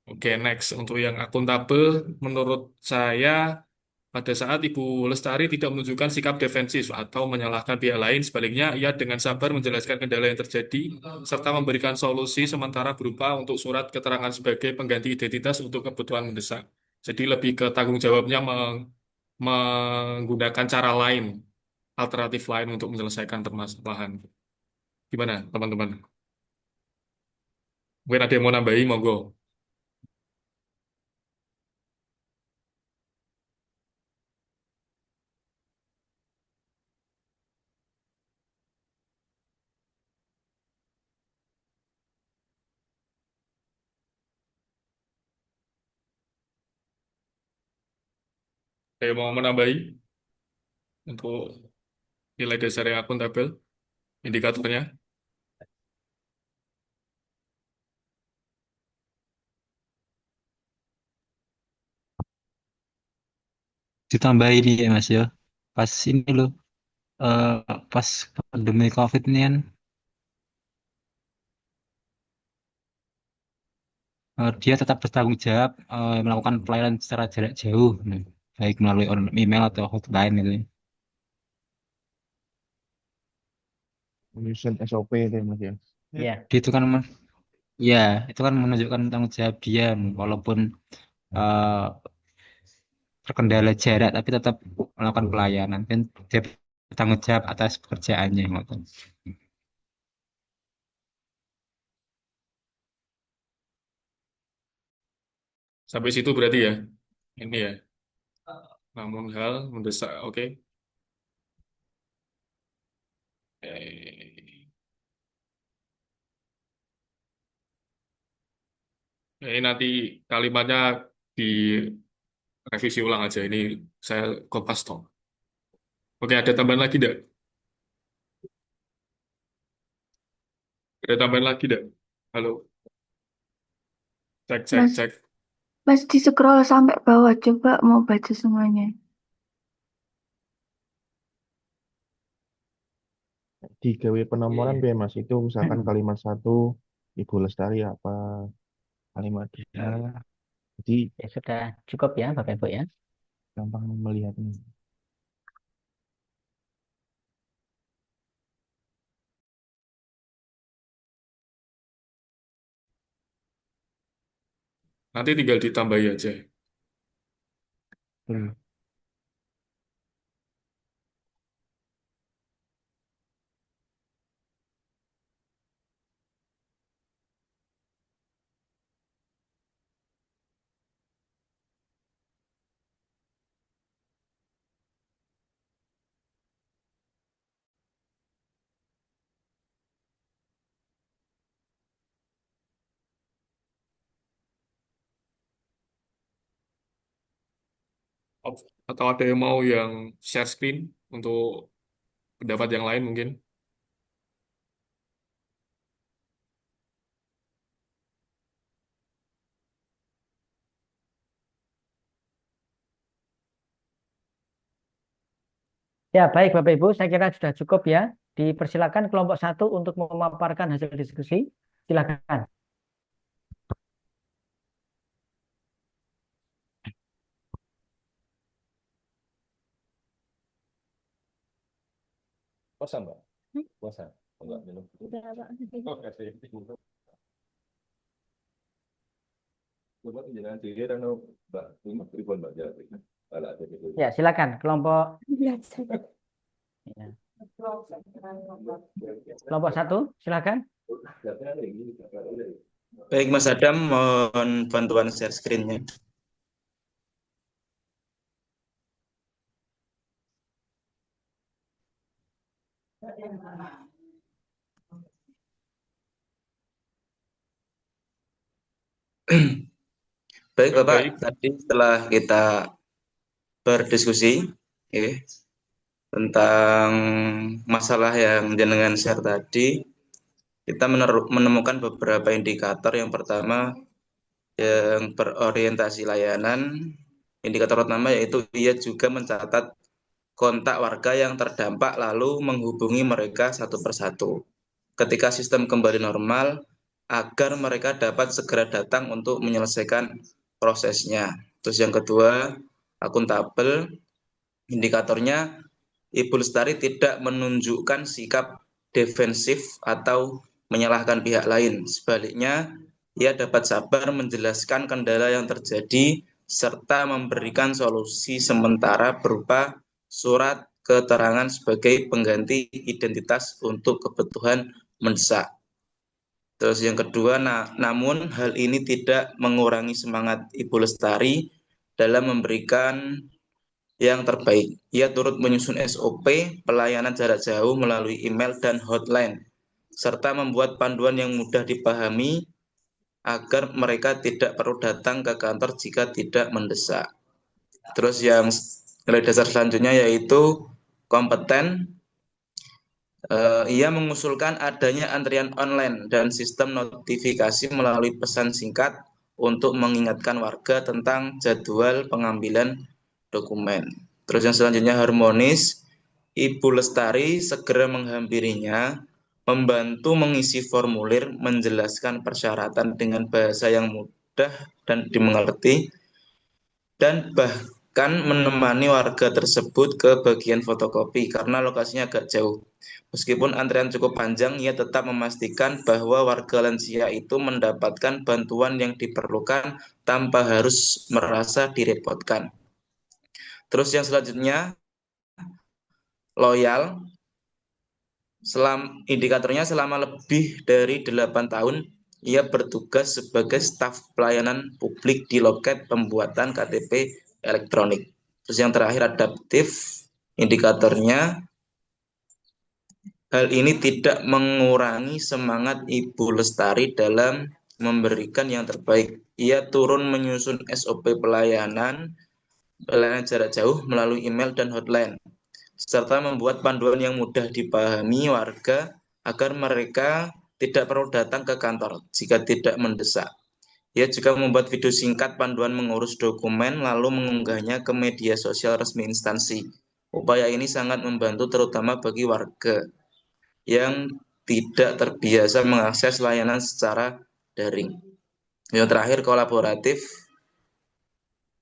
Oke, next. Untuk yang akuntabel, menurut saya pada saat Ibu Lestari tidak menunjukkan sikap defensif atau menyalahkan pihak lain, sebaliknya ia dengan sabar menjelaskan kendala yang terjadi, serta memberikan solusi sementara berupa untuk surat keterangan sebagai pengganti identitas untuk kebutuhan mendesak. Jadi lebih ke tanggung jawabnya menggunakan cara lain, alternatif lain untuk menyelesaikan permasalahan. Gimana, teman-teman? Mungkin ada yang mau nambahi, monggo. Ada yang mau menambahi untuk nilai dasar yang akuntabel, indikatornya?
Ditambah ini ya Mas ya. Pas ini loh, eh, pas pandemi COVID ini kan, dia tetap bertanggung jawab melakukan pelayanan secara jarak jauh, nah, baik melalui email atau hotline gitu.
Menyusun SOP itu ya, Mas ya.
ya.
Dia itu kan, ya itu kan menunjukkan tanggung jawab dia, walaupun eh, terkendala jarak, tapi tetap melakukan pelayanan. Kan dia bertanggung jawab atas pekerjaannya, ngoten.
Sampai situ berarti ya. Ini ya. Namun hal mendesak, oke. Eh, ini nanti kalimatnya direvisi ulang aja. Ini saya kopas toh. Oke, ada tambahan lagi tidak? Ada tambahan lagi tidak? Halo, cek, cek,
Mas,
cek.
Mas di scroll sampai bawah, coba mau baca semuanya.
Di gawe penomoran
Iya.
ya Mas, itu misalkan kalimat satu Ibu Lestari apa, kalimat dua.
Ya,
Jadi
Ya sudah cukup ya Bapak Ibu ya.
gampang melihatnya.
Nanti tinggal ditambahi aja.
Hmm.
Atau ada yang mau yang share screen untuk pendapat yang lain mungkin?
Ya baik Bapak Ibu, saya kira sudah cukup ya. Dipersilakan kelompok satu untuk memaparkan hasil diskusi. Silakan.
Puasa Mbak? Puasa? Enggak minum. Oh, kasih. Coba jangan dilihat Mbak, ini pribon Mbak jadi. Alah, jadi.
Ya silakan kelompok. Ya. Kelompok 1, silakan.
Baik, Mas Adam, mohon bantuan share screen-nya. Baik, Bapak,
Baik,
tadi setelah kita berdiskusi tentang masalah yang jenengan share tadi, kita menemukan beberapa indikator. Yang pertama, yang berorientasi layanan. Indikator pertama yaitu ia juga mencatat kontak warga yang terdampak lalu menghubungi mereka satu persatu ketika sistem kembali normal agar mereka dapat segera datang untuk menyelesaikan prosesnya. Terus yang kedua, akuntabel. Indikatornya, Ibu Lestari tidak menunjukkan sikap defensif atau menyalahkan pihak lain. Sebaliknya, ia dapat sabar menjelaskan kendala yang terjadi serta memberikan solusi sementara berupa surat keterangan sebagai pengganti identitas untuk kebutuhan mendesak. Terus yang kedua, namun hal ini tidak mengurangi semangat Ibu Lestari dalam memberikan yang terbaik. Ia turut menyusun SOP pelayanan jarak jauh melalui email dan hotline, serta membuat panduan yang mudah dipahami agar mereka tidak perlu datang ke kantor jika tidak mendesak. Terus yang nilai dasar selanjutnya yaitu kompeten. Ia mengusulkan adanya antrian online dan sistem notifikasi melalui pesan singkat untuk mengingatkan warga tentang jadwal pengambilan dokumen. Terus yang selanjutnya harmonis. Ibu Lestari segera menghampirinya, membantu mengisi formulir, menjelaskan persyaratan dengan bahasa yang mudah dan dimengerti, dan bahkan menemani warga tersebut ke bagian fotokopi karena lokasinya agak jauh. Meskipun antrean cukup panjang, ia tetap memastikan bahwa warga lansia itu mendapatkan bantuan yang diperlukan tanpa harus merasa direpotkan. Terus yang selanjutnya, loyal. Indikatornya selama lebih dari 8 tahun, ia bertugas sebagai staf pelayanan publik di loket pembuatan KTP elektronik. Terus yang terakhir, adaptif. Indikatornya, hal ini tidak mengurangi semangat Ibu Lestari dalam memberikan yang terbaik. Ia turun menyusun SOP pelayanan jarak jauh melalui email dan hotline, serta membuat panduan yang mudah dipahami warga agar mereka tidak perlu datang ke kantor jika tidak mendesak. Ia juga membuat video singkat panduan mengurus dokumen lalu mengunggahnya ke media sosial resmi instansi. Upaya ini sangat membantu terutama bagi warga yang tidak terbiasa mengakses layanan secara daring. Yang terakhir, kolaboratif.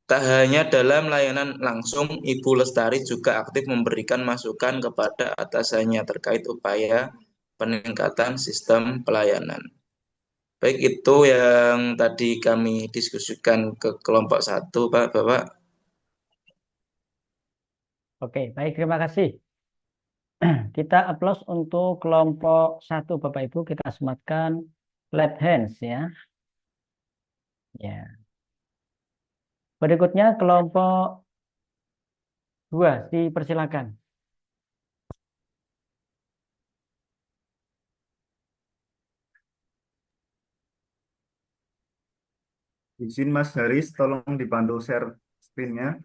Tak hanya dalam layanan langsung, Ibu Lestari juga aktif memberikan masukan kepada atasannya terkait upaya peningkatan sistem pelayanan. Baik, itu yang tadi kami diskusikan ke kelompok 1, Pak, Bapak.
Oke, baik, terima kasih. Kita applause untuk kelompok 1, Bapak Ibu. Kita sematkan clap hands ya. Ya. Berikutnya kelompok 2, dipersilakan.
Izin Mas Haris, tolong dibantu share screen-nya.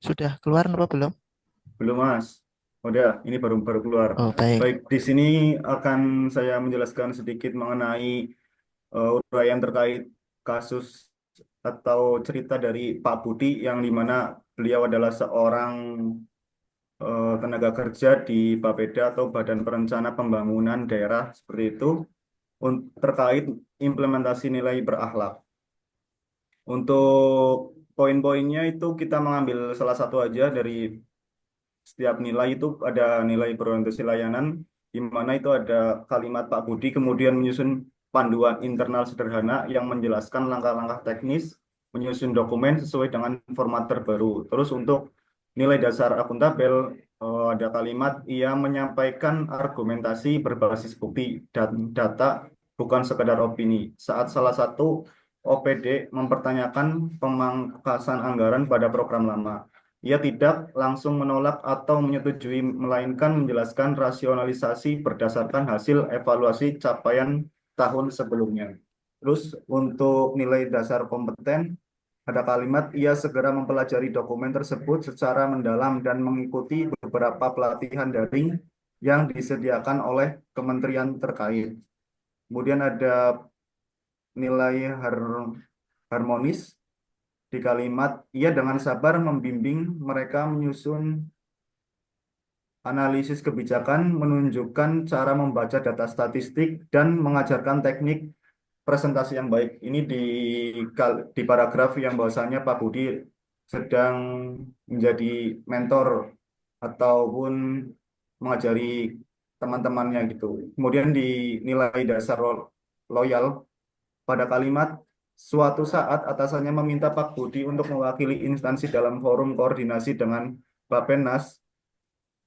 Sudah keluar apa belum?
Belum, Mas. Udah, ini baru keluar.
Oh, baik.
Baik, di sini akan saya menjelaskan sedikit mengenai uraian terkait kasus atau cerita dari Pak Budi yang dimana beliau adalah seorang tenaga kerja di Bapeda atau Badan Perencana Pembangunan Daerah seperti itu terkait implementasi nilai berakhlak. Untuk poin-poinnya itu kita mengambil salah satu aja dari setiap nilai itu ada nilai berorientasi layanan, di mana itu ada kalimat Pak Budi, kemudian menyusun panduan internal sederhana yang menjelaskan langkah-langkah teknis, menyusun dokumen sesuai dengan format terbaru. Terus untuk nilai dasar akuntabel, ada kalimat ia menyampaikan argumentasi berbasis bukti dan data, bukan sekedar opini. Saat salah satu OPD mempertanyakan pemangkasan anggaran pada program lama. Ia tidak langsung menolak atau menyetujui, melainkan menjelaskan rasionalisasi berdasarkan hasil evaluasi capaian tahun sebelumnya. Terus untuk nilai dasar kompeten, ada kalimat ia segera mempelajari dokumen tersebut secara mendalam dan mengikuti beberapa pelatihan daring yang disediakan oleh kementerian terkait. Kemudian ada nilai harmonis di kalimat ia dengan sabar membimbing mereka menyusun analisis kebijakan, menunjukkan cara membaca data statistik, dan mengajarkan teknik presentasi yang baik. Ini di paragraf yang bahwasanya Pak Budi sedang menjadi mentor ataupun mengajari teman-temannya gitu. Kemudian di nilai dasar loyal pada kalimat suatu saat atasannya meminta Pak Budi untuk mewakili instansi dalam forum koordinasi dengan Bappenas.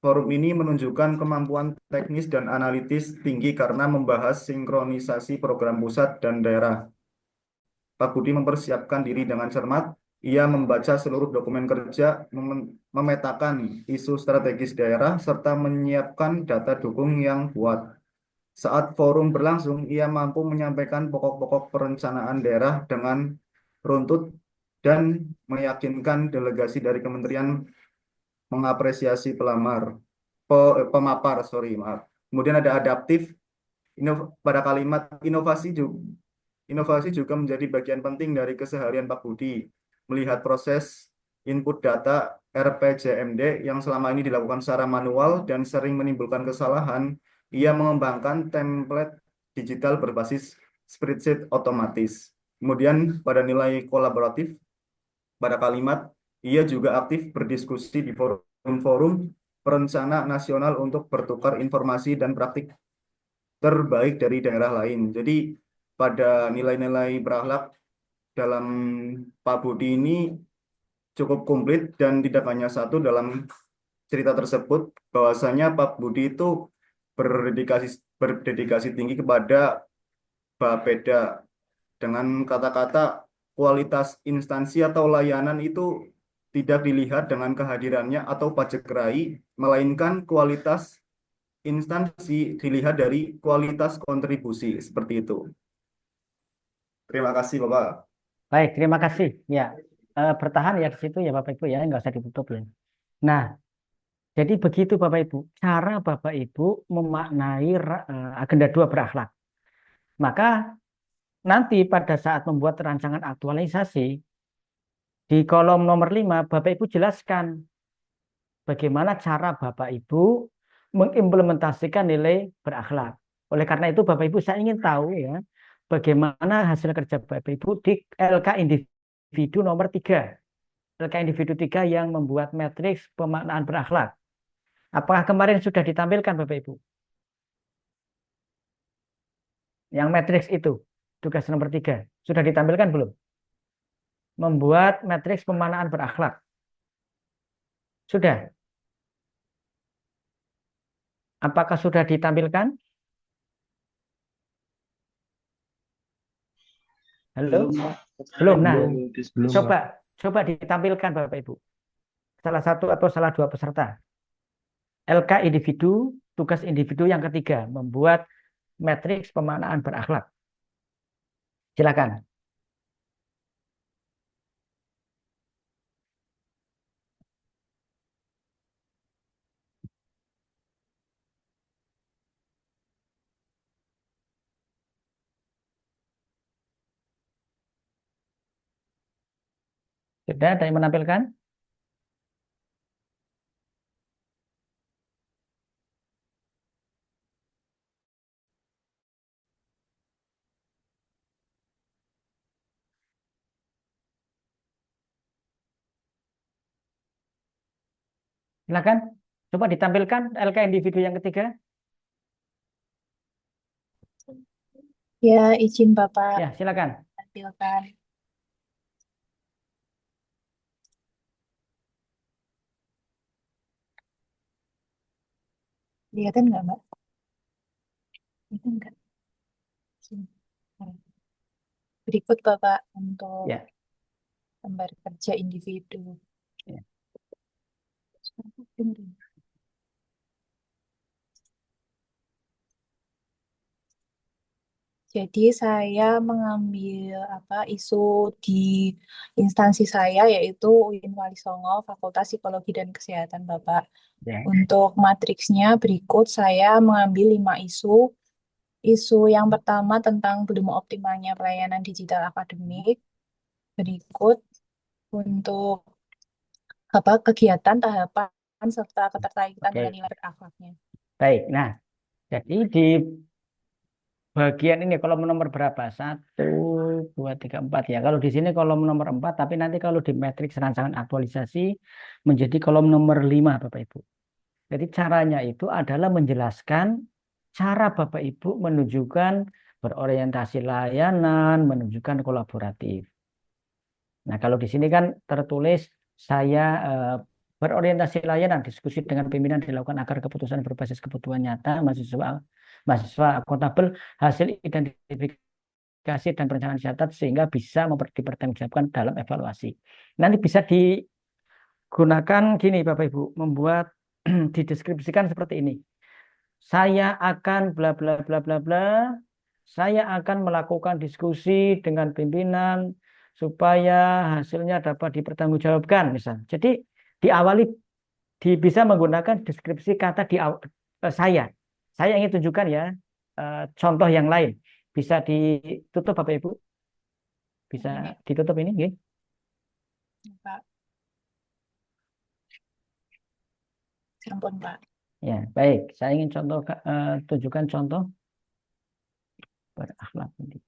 Forum ini menunjukkan kemampuan teknis dan analitis tinggi karena membahas sinkronisasi program pusat dan daerah. Pak Budi mempersiapkan diri dengan cermat. Ia membaca seluruh dokumen kerja, memetakan isu strategis daerah, serta menyiapkan data dukung yang kuat. Saat forum berlangsung, ia mampu menyampaikan pokok-pokok perencanaan daerah dengan runtut dan meyakinkan delegasi dari kementerian mengapresiasi pemapar, sorry, maaf. Kemudian ada adaptif, pada kalimat inovasi juga menjadi bagian penting dari keseharian Pak Budi. Melihat proses input data RPJMD yang selama ini dilakukan secara manual dan sering menimbulkan kesalahan, ia mengembangkan template digital berbasis spreadsheet otomatis. Kemudian pada nilai kolaboratif, pada kalimat ia juga aktif berdiskusi di forum-forum perencana nasional untuk bertukar informasi dan praktik terbaik dari daerah lain. Jadi pada nilai-nilai berakhlak dalam Pak Budi ini cukup komplit dan tidak hanya satu dalam cerita tersebut, bahwasanya Pak Budi itu berdedikasi berdedikasi tinggi kepada Bapeda, dengan kata-kata kualitas instansi atau layanan itu tidak dilihat dengan kehadirannya atau pajak gerai, melainkan kualitas instansi dilihat dari kualitas kontribusi, seperti itu. Terima kasih, Bapak.
Baik, terima kasih. Ya, bertahan ya di situ ya Bapak Ibu ya, nggak usah ditutup ya. Nah, jadi begitu Bapak Ibu, cara Bapak Ibu memaknai agenda 2 berakhlak. Maka nanti pada saat membuat rancangan aktualisasi, di kolom nomor 5, Bapak Ibu jelaskan bagaimana cara Bapak Ibu mengimplementasikan nilai berakhlak. Oleh karena itu Bapak Ibu saya ingin tahu ya, bagaimana hasil kerja Bapak Ibu di LK individu nomor 3. LK individu 3 yang membuat matriks pemaknaan berakhlak. Apakah kemarin sudah ditampilkan Bapak Ibu? Yang matriks itu, tugas nomor 3. Sudah ditampilkan belum? Membuat matriks pemaknaan berakhlak. Sudah? Apakah sudah ditampilkan? Halo? Belum. Nah, coba ditampilkan Bapak Ibu. Salah satu atau salah 2 peserta. LK individu, tugas individu yang ketiga, membuat matriks pemaknaan berakhlak. Silakan. Sudah ada yang menampilkan? Silakan. Coba ditampilkan LK individu yang ketiga.
Ya, izin Bapak
Ya, silakan.
tampilkan. Kelihatan nggak, Mbak? Kelihatan nggak? Sini. Berikut Bapak untuk
Ya.
gambar kerja individu.
Ya.
Jadi saya mengambil isu di instansi saya yaitu UIN Wali Songo, Fakultas Psikologi dan Kesehatan Bapak.
Ya.
Untuk matriksnya berikut saya mengambil 5 isu. Isu yang pertama tentang belum optimalnya pelayanan digital akademik. Berikut untuk kegiatan, tahapan, serta keterkaitan
Oke.
dengan nilai berakhlaknya.
Baik. Nah, jadi di bagian ini kolom nomor berapa? 1, 2, 3, 4 ya. Kalau di sini kolom nomor 4, tapi nanti kalau di matriks rancangan aktualisasi menjadi kolom nomor 5, Bapak Ibu. Jadi caranya itu adalah menjelaskan cara Bapak Ibu menunjukkan berorientasi layanan, menunjukkan kolaboratif. Nah, kalau di sini kan tertulis saya berorientasi layanan, diskusi dengan pimpinan dilakukan agar keputusan berbasis kebutuhan nyata mahasiswa akuntabel, hasil identifikasi dan perencanaan dicatat sehingga bisa dipertanggungjawabkan dalam evaluasi. Nanti bisa digunakan gini Bapak Ibu, membuat dideskripsikan seperti ini. Saya akan bla bla bla bla bla. Saya akan melakukan diskusi dengan pimpinan supaya hasilnya dapat dipertanggungjawabkan misal. Jadi diawali bisa menggunakan deskripsi kata saya. Saya ingin tunjukkan ya contoh yang lain. Bisa ditutup Bapak Ibu? Bisa ditutup ini, nggih?
Pak. Ampun, Pak.
Ya, baik. Saya ingin tunjukkan contoh berakhlak pendidik.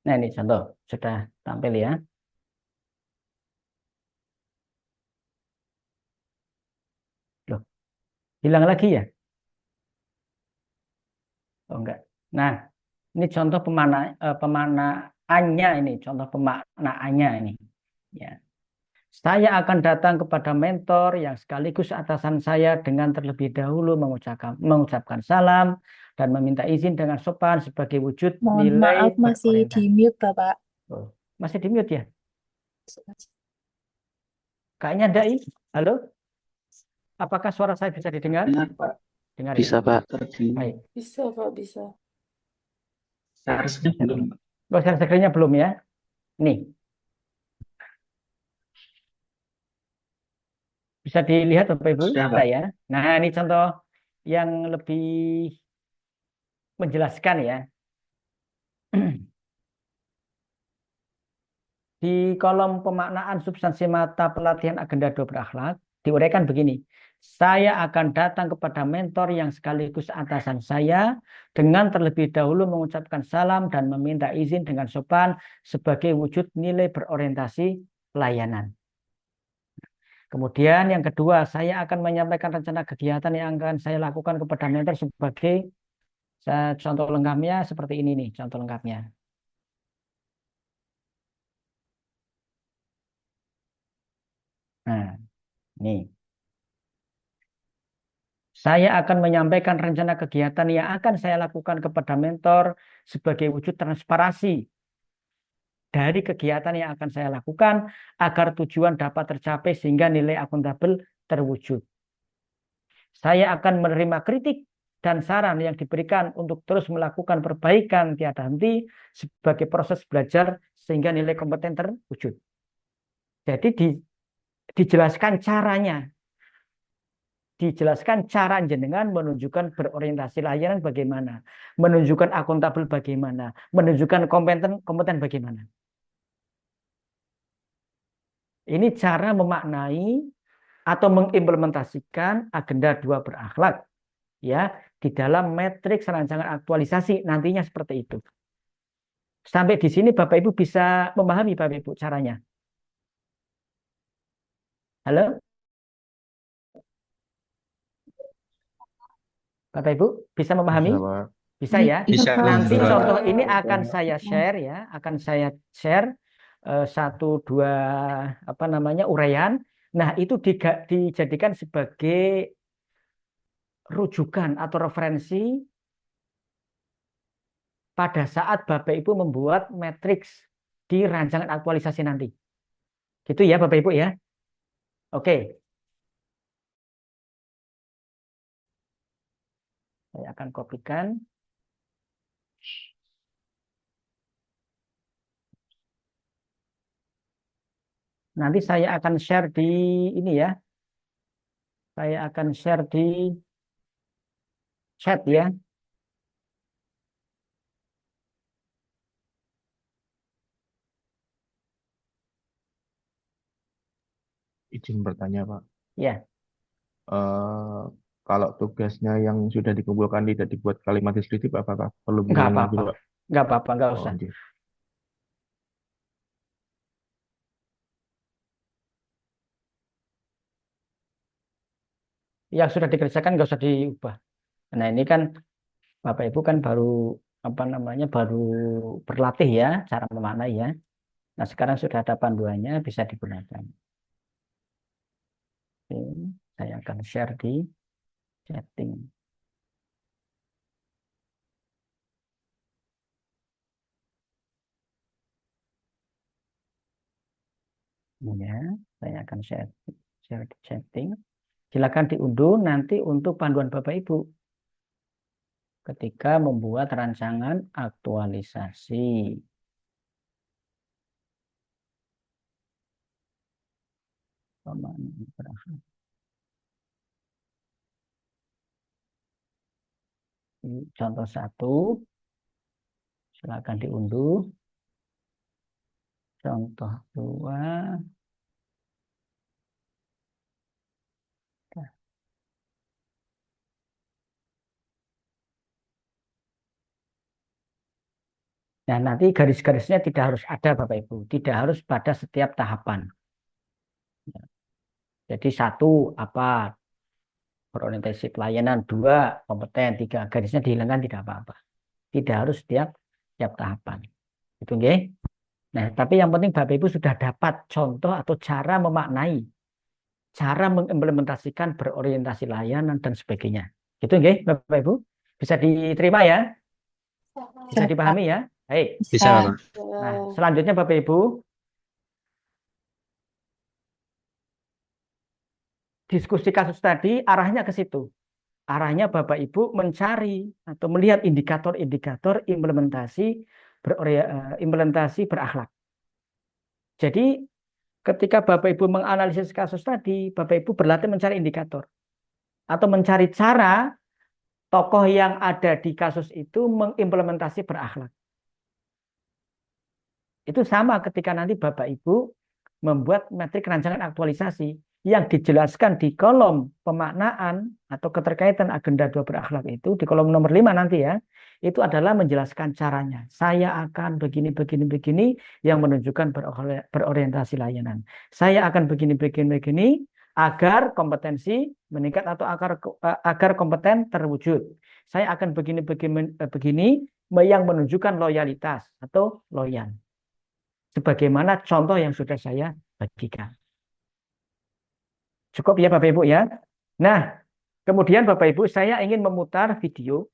Nah, ini contoh sudah tampil ya. Loh, hilang lagi ya? Oh enggak. Nah, ini contoh pemanaannya ini, contoh pemaknaannya ini. Ya. Saya akan datang kepada mentor yang sekaligus atasan saya dengan terlebih dahulu mengucapkan salam dan meminta izin dengan sopan sebagai wujud
Mohon
nilai
maaf masih di
berorientasi.
mute Bapak.
Oh, masih di mute ya? Kayaknya ada ini. Halo? Apakah suara saya bisa didengar?
Dengar, Pak.
Dengar
Bisa,
ya?
Pak.
Baik.
Bisa, Pak, bisa.
Harusnya belum.
Oh, share screen-nya belum ya? Nih. Bisa dilihat Bapak Ibu
Sudah, Pak.
saya. Nah, ini contoh yang lebih menjelaskan ya. Di kolom pemaknaan substansi mata pelatihan agenda 2 berakhlak diuraikan begini. Saya akan datang kepada mentor yang sekaligus atasan saya dengan terlebih dahulu mengucapkan salam dan meminta izin dengan sopan sebagai wujud nilai berorientasi pelayanan. Kemudian yang kedua, saya akan menyampaikan rencana kegiatan yang akan saya lakukan kepada mentor sebagai contoh lengkapnya seperti ini nih, contoh lengkapnya. Nah, nih. Saya akan menyampaikan rencana kegiatan yang akan saya lakukan kepada mentor sebagai wujud transparansi dari kegiatan yang akan saya lakukan agar tujuan dapat tercapai sehingga nilai akuntabel terwujud. Saya akan menerima kritik dan saran yang diberikan untuk terus melakukan perbaikan tiada henti sebagai proses belajar sehingga nilai kompeten terwujud. Jadi dijelaskan caranya, dijelaskan cara jenengan menunjukkan berorientasi layanan bagaimana, menunjukkan akuntabel bagaimana, menunjukkan kompeten bagaimana. Ini cara memaknai atau mengimplementasikan agenda 2 berakhlak ya di dalam matriks rancangan aktualisasi nantinya seperti itu. Sampai di sini Bapak Ibu bisa memahami Bapak Ibu caranya. Halo? Bapak Ibu bisa memahami?
Bisa, Pak.
Bisa ya?
Bisa,
Nanti
Pak.
contoh ini akan saya share ya, akan saya share 1-2 apa namanya uraian. Nah, itu dijadikan sebagai rujukan atau referensi pada saat Bapak Ibu membuat matriks di rancangan aktualisasi nanti. Gitu ya Bapak Ibu ya. Oke. Saya akan kopikan. Nanti saya akan share di ini ya. Saya akan share di chat ya.
Izin bertanya, Pak.
Ya.
Eh, Kalau tugasnya yang sudah dikumpulkan tidak dibuat kalimat deskriptif, apakah perlu
Nggak
mengulang lagi,
apa-apa.
Pak?
Nggak apa-apa, nggak
Oh,
usah.
oke.
Yang sudah dikerjakan nggak usah diubah. Nah ini kan Bapak Ibu kan baru apa namanya baru berlatih ya cara memaknai ya. Nah sekarang sudah ada panduannya bisa digunakan. Oke, saya akan share di chatting. Ya, saya akan share di chatting. Silakan diunduh nanti untuk panduan Bapak Ibu ketika membuat rancangan aktualisasi. Contoh 1, silakan diunduh. Contoh 2. Nah, nanti garis-garisnya tidak harus ada Bapak Ibu, tidak harus pada setiap tahapan. Jadi 1 apa? Berorientasi pelayanan, 2 kompeten, 3 garisnya dihilangkan tidak apa-apa. Tidak harus setiap tahapan. Itu nggih. Nah, tapi yang penting Bapak Ibu sudah dapat contoh atau cara memaknai, cara mengimplementasikan berorientasi layanan dan sebagainya. Itu nggih, Bapak Ibu? Bisa diterima ya? Bisa dipahami ya? Baik.
Bisa, Pak.
Nah, selanjutnya Bapak Ibu, diskusi kasus tadi arahnya ke situ. Arahnya Bapak Ibu mencari atau melihat indikator-indikator implementasi berakhlak. Jadi ketika Bapak Ibu menganalisis kasus tadi, Bapak Ibu berlatih mencari indikator atau mencari cara tokoh yang ada di kasus itu mengimplementasi berakhlak. Itu sama ketika nanti Bapak Ibu membuat metrik rancangan aktualisasi yang dijelaskan di kolom pemaknaan atau keterkaitan agenda 2 berakhlak itu di kolom nomor 5 nanti ya. Itu adalah menjelaskan caranya. Saya akan begini begini begini yang menunjukkan berorientasi layanan. Saya akan begini begini begini agar kompetensi meningkat atau agar kompeten terwujud. Saya akan begini begini begini yang menunjukkan loyalitas atau loyal. Sebagaimana contoh yang sudah saya bagikan. Cukup ya Bapak Ibu ya. Nah, kemudian Bapak Ibu saya ingin memutar video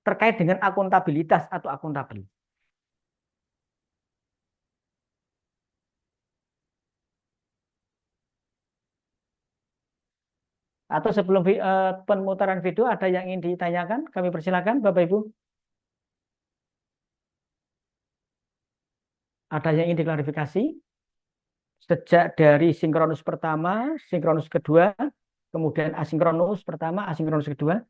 terkait dengan akuntabilitas atau akuntabel. Atau sebelum pemutaran video ada yang ingin ditanyakan? Kami persilakan, Bapak Ibu. Ada yang ingin diklarifikasi? Sejak dari sinkronus pertama, sinkronus kedua, kemudian asinkronus pertama, asinkronus kedua.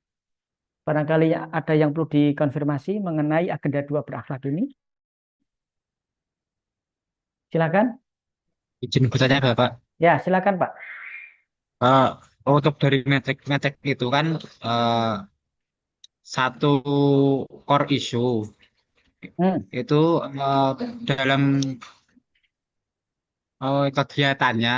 Barangkali ada yang perlu dikonfirmasi mengenai agenda 2 berakhlak ini. Silakan.
Izin bertanya, Bapak.
Ya, silakan, Pak.
Eh, untuk dari metrik itu kan satu core issue itu dalam kegiatannya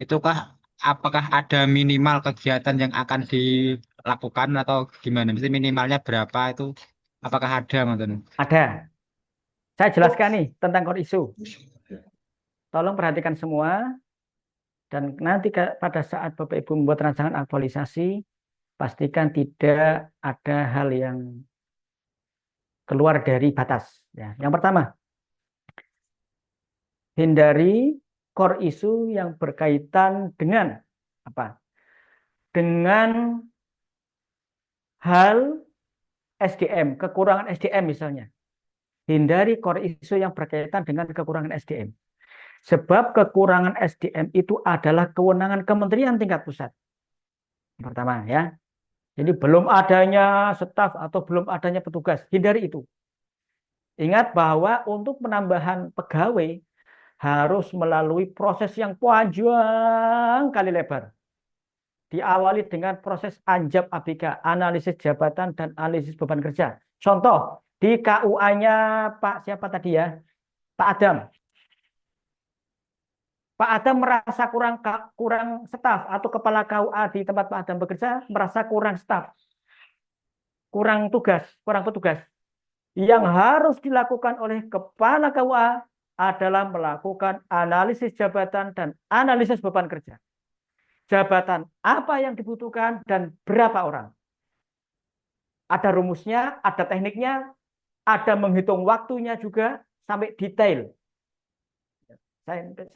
itukah apakah ada minimal kegiatan yang akan dilakukan atau gimana? Mesti minimalnya berapa itu? Apakah ada, Mas?
Ada. Saya jelaskan nih tentang core issue. Tolong perhatikan semua. Dan nanti pada saat Bapak Ibu membuat rancangan aktualisasi, pastikan tidak ada hal yang keluar dari batas. Ya. Yang pertama, hindari core issue yang berkaitan dengan apa? Dengan hal SDM, kekurangan SDM misalnya. Hindari core issue yang berkaitan dengan kekurangan SDM. Sebab kekurangan SDM itu adalah kewenangan kementerian tingkat pusat. Pertama ya. Jadi belum adanya staf atau belum adanya petugas, hindari itu. Ingat bahwa untuk penambahan pegawai harus melalui proses yang panjang kali lebar. Diawali dengan proses anjab ABK, analisis jabatan dan analisis beban kerja. Contoh, di KUA-nya Pak siapa tadi ya? Pak Adam. Pak Adam merasa kurang staf atau kepala KUA di tempat Pak Adam bekerja merasa kurang staf, kurang tugas, kurang petugas. Yang harus dilakukan oleh kepala KUA adalah melakukan analisis jabatan dan analisis beban kerja. Jabatan apa yang dibutuhkan dan berapa orang. Ada rumusnya, ada tekniknya, ada menghitung waktunya juga sampai detail.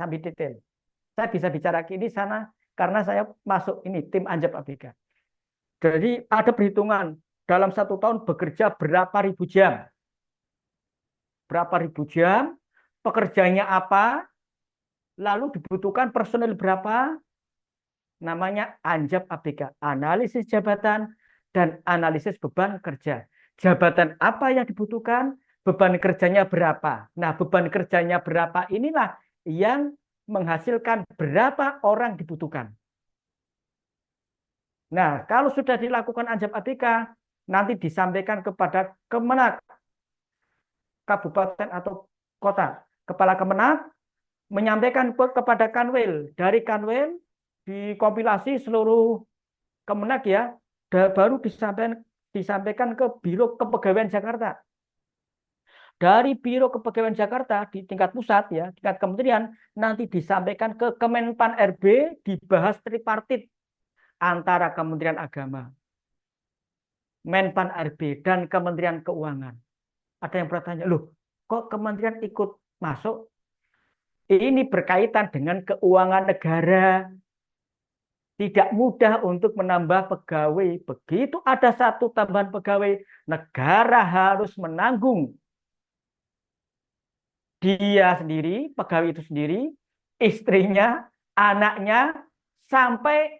Sampai detail. Saya bisa bicara ini sana karena saya masuk ini tim Anjab ABK. Jadi ada perhitungan dalam 1 tahun bekerja berapa ribu jam. Berapa ribu jam, pekerjaannya apa, lalu dibutuhkan personil berapa, namanya Anjab ABK. Analisis jabatan dan analisis beban kerja. Jabatan apa yang dibutuhkan, beban kerjanya berapa. Nah, beban kerjanya berapa inilah yang menghasilkan berapa orang dibutuhkan. Nah, kalau sudah dilakukan Anjab ABK, nanti disampaikan kepada Kemenak, kabupaten atau kota. Kepala Kemenak menyampaikan kepada Kanwil. Dari Kanwil dikompilasi seluruh Kemenak ya, baru disampaikan ke Biro Kepegawaian Jakarta. Dari Biro Kepegawaian Jakarta di tingkat pusat ya, tingkat kementerian nanti disampaikan ke Kemenpan RB, dibahas tripartit antara Kementerian Agama, Menpan RB dan Kementerian Keuangan. Ada yang bertanya, loh, kok kementerian ikut masuk? Ini berkaitan dengan keuangan negara. Tidak mudah untuk menambah pegawai. Begitu ada satu tambahan pegawai, negara harus menanggung dia sendiri, pegawai itu sendiri, istrinya, anaknya, sampai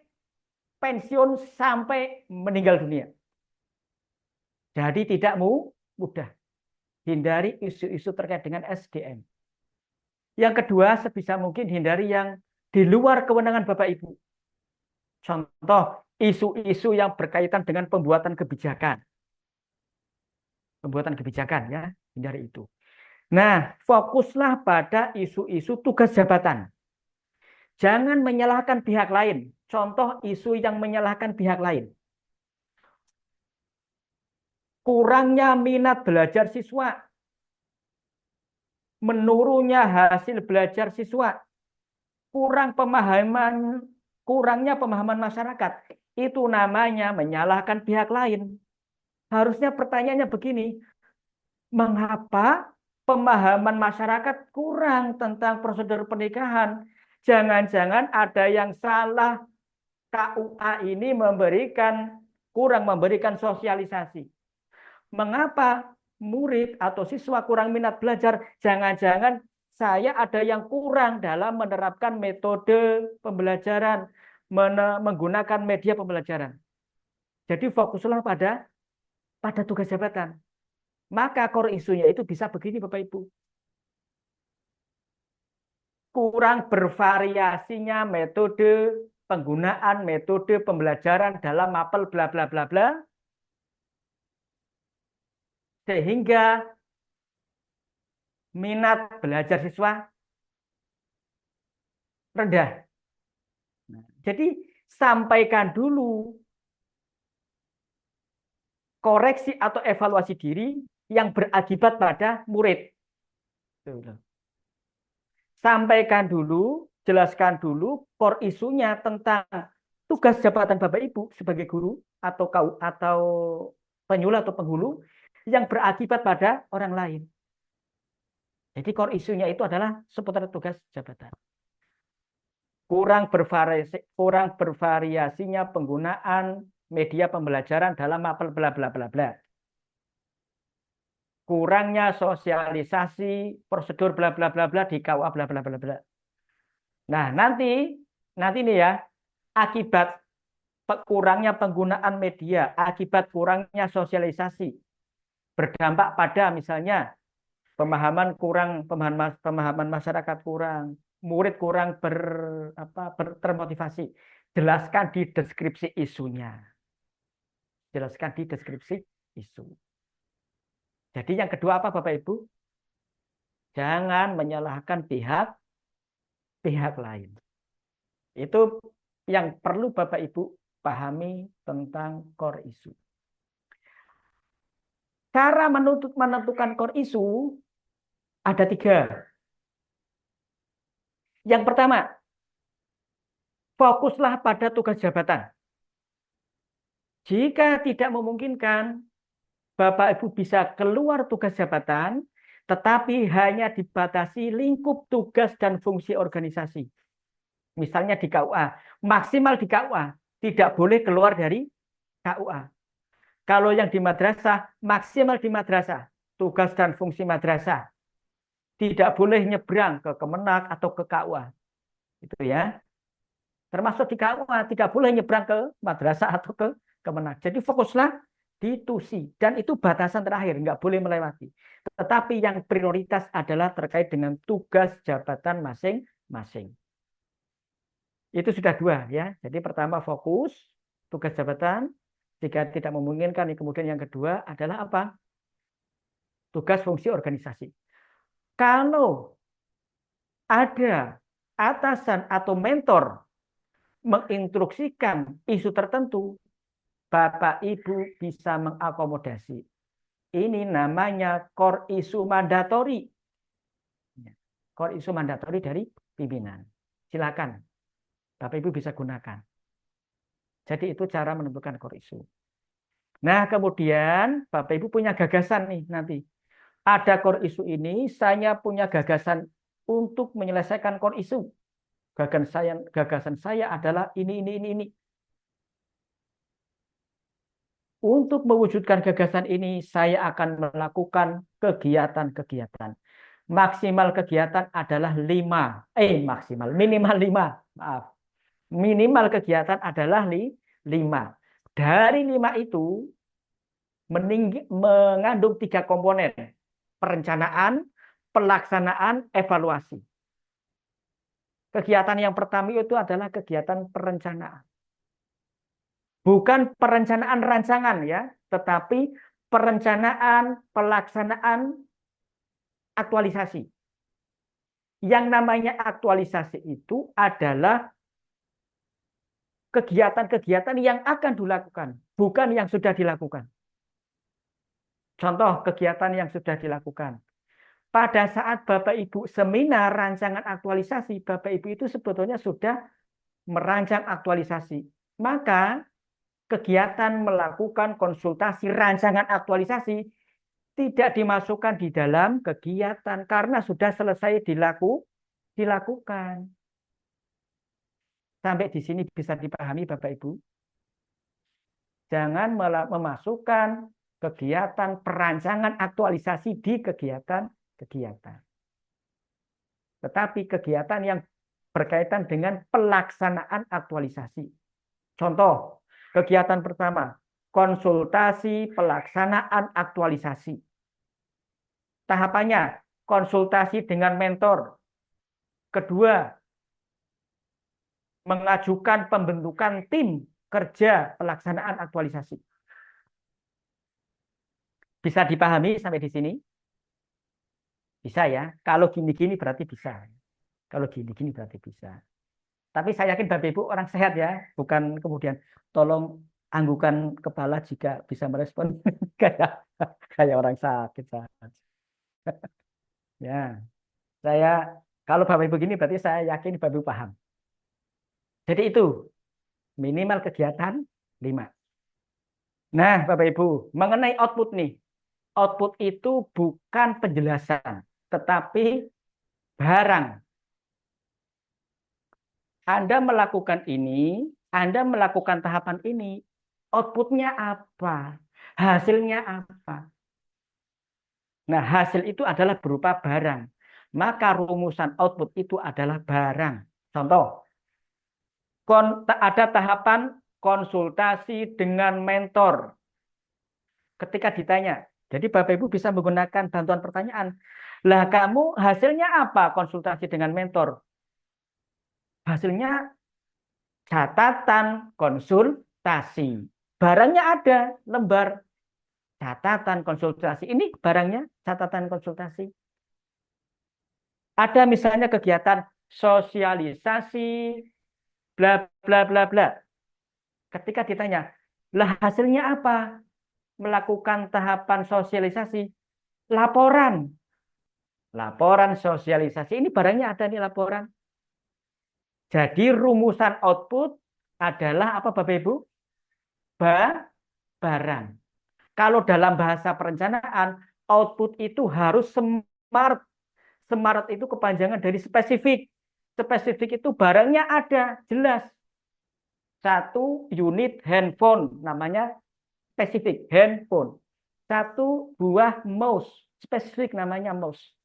pensiun, sampai meninggal dunia. Jadi tidak mudah. Hindari isu-isu terkait dengan SDM. Yang kedua, sebisa mungkin hindari yang di luar kewenangan Bapak Ibu. Contoh, isu-isu yang berkaitan dengan pembuatan kebijakan. Pembuatan kebijakan ya, hindari itu. Nah, fokuslah pada isu-isu tugas jabatan. Jangan menyalahkan pihak lain. Contoh isu yang menyalahkan pihak lain. Kurangnya minat belajar siswa. Menurunnya hasil belajar siswa. Kurangnya pemahaman masyarakat. Itu namanya menyalahkan pihak lain. Harusnya pertanyaannya begini. Mengapa pemahaman masyarakat kurang tentang prosedur pernikahan? Jangan-jangan ada yang salah
KUA ini kurang memberikan sosialisasi. Mengapa murid atau siswa kurang minat belajar? Jangan-jangan saya ada yang kurang dalam menerapkan metode pembelajaran, menggunakan media pembelajaran. Jadi fokuslah pada tugas jabatan. Maka core isunya itu bisa begini Bapak Ibu. Kurang bervariasinya penggunaan metode pembelajaran dalam mapel bla bla bla bla, sehingga minat belajar siswa rendah. Jadi sampaikan dulu koreksi atau evaluasi diri yang berakibat pada murid. Sampaikan dulu, jelaskan dulu core isunya tentang tugas jabatan Bapak Ibu sebagai guru atau penyuluh atau penghulu yang berakibat pada orang lain. Jadi core isunya itu adalah seputar tugas jabatan. Kurang bervariasinya penggunaan media pembelajaran dalam mapel bla bla bla bla. Kurangnya sosialisasi prosedur bla bla bla bla di KUA bla bla bla bla. Nah, nanti nih ya, akibat kurangnya penggunaan media, akibat kurangnya sosialisasi berdampak pada misalnya pemahaman masyarakat kurang, murid kurang termotivasi. Jelaskan di deskripsi isunya. Jelaskan di deskripsi isu. Jadi yang kedua apa Bapak Ibu? Jangan menyalahkan pihak lain. Itu yang perlu Bapak Ibu pahami tentang core issue. Cara menentukan core issue ada 3. Yang pertama, fokuslah pada tugas jabatan. Jika tidak memungkinkan, Bapak Ibu bisa keluar tugas jabatan, tetapi hanya dibatasi lingkup tugas dan fungsi organisasi. Misalnya di KUA, maksimal di KUA, tidak boleh keluar dari KUA. Kalau yang di madrasah, maksimal di madrasah, tugas dan fungsi madrasah. Tidak boleh nyebrang ke Kemenak atau ke KUA. Itu ya. Termasuk di KUA, tidak boleh nyebrang ke madrasah atau ke Kemenak. Jadi fokuslah di TUSI. Dan itu batasan terakhir, nggak boleh melewati. Tetapi yang prioritas adalah terkait dengan tugas jabatan masing-masing. Itu sudah 2 ya. Jadi pertama fokus tugas jabatan. Jika tidak memungkinkan, kemudian yang kedua adalah apa? Tugas fungsi organisasi. Kalau ada atasan atau mentor menginstruksikan isu tertentu, Bapak Ibu bisa mengakomodasi. Ini namanya core issue mandatori. Core issue mandatori dari pimpinan. Silakan. Bapak Ibu bisa gunakan. Jadi itu cara menentukan core issue. Nah, kemudian Bapak Ibu punya gagasan nih nanti. Ada core issue ini, saya punya gagasan untuk menyelesaikan core issue. Gagasan saya adalah ini. Untuk mewujudkan gagasan ini, saya akan melakukan kegiatan-kegiatan. Maksimal kegiatan adalah 5. Minimal 5. Maaf. Minimal kegiatan adalah 5. Dari 5 itu mengandung 3 komponen. Perencanaan, pelaksanaan, evaluasi. Kegiatan yang pertama itu adalah kegiatan perencanaan. Bukan perencanaan rancangan ya, tetapi perencanaan, pelaksanaan, aktualisasi. Yang namanya aktualisasi itu adalah kegiatan-kegiatan yang akan dilakukan, bukan yang sudah dilakukan. Contoh kegiatan yang sudah dilakukan. Pada saat Bapak Ibu seminar rancangan aktualisasi, Bapak Ibu itu sebetulnya sudah merancang aktualisasi. Maka kegiatan melakukan konsultasi rancangan aktualisasi tidak dimasukkan di dalam kegiatan karena sudah selesai dilakukan. Sampai di sini bisa dipahami Bapak Ibu? Jangan memasukkan kegiatan perancangan aktualisasi di kegiatan-kegiatan. Tetapi kegiatan yang berkaitan dengan pelaksanaan aktualisasi. Contoh, kegiatan pertama, konsultasi pelaksanaan aktualisasi. Tahapannya, konsultasi dengan mentor. Kedua, mengajukan pembentukan tim kerja pelaksanaan aktualisasi. Bisa dipahami sampai di sini? Bisa ya. Kalau gini-gini berarti bisa. Kalau gini-gini berarti bisa. Tapi saya yakin Bapak Ibu orang sehat ya, bukan kemudian tolong anggukan kepala jika bisa merespon kayak orang sakit. Ya, saya kalau Bapak Ibu gini berarti saya yakin Bapak Ibu paham. Jadi itu minimal kegiatan 5. Nah, Bapak Ibu, mengenai output nih. Output itu bukan penjelasan, tetapi barang. Anda melakukan ini, Anda melakukan tahapan ini, outputnya apa? Hasilnya apa? Nah, hasil itu adalah berupa barang. Maka rumusan output itu adalah barang. Contoh, ada tahapan konsultasi dengan mentor. Ketika ditanya, jadi Bapak Ibu bisa menggunakan bantuan pertanyaan. Lah kamu hasilnya apa konsultasi dengan mentor? Hasilnya catatan konsultasi. Barangnya ada, lembar catatan konsultasi. Ini barangnya catatan konsultasi. Ada misalnya kegiatan sosialisasi, bla bla bla bla. Ketika ditanya, lah hasilnya apa? Melakukan tahapan sosialisasi, laporan. Laporan sosialisasi. Ini barangnya ada nih laporan. Jadi rumusan output adalah apa Bapak Ibu? Barang. Kalau dalam bahasa perencanaan, output itu harus smart. Smart itu kepanjangan dari spesifik. Spesifik itu barangnya ada, jelas. 1 unit handphone, namanya spesifik, handphone. 1 buah mouse, spesifik namanya mouse.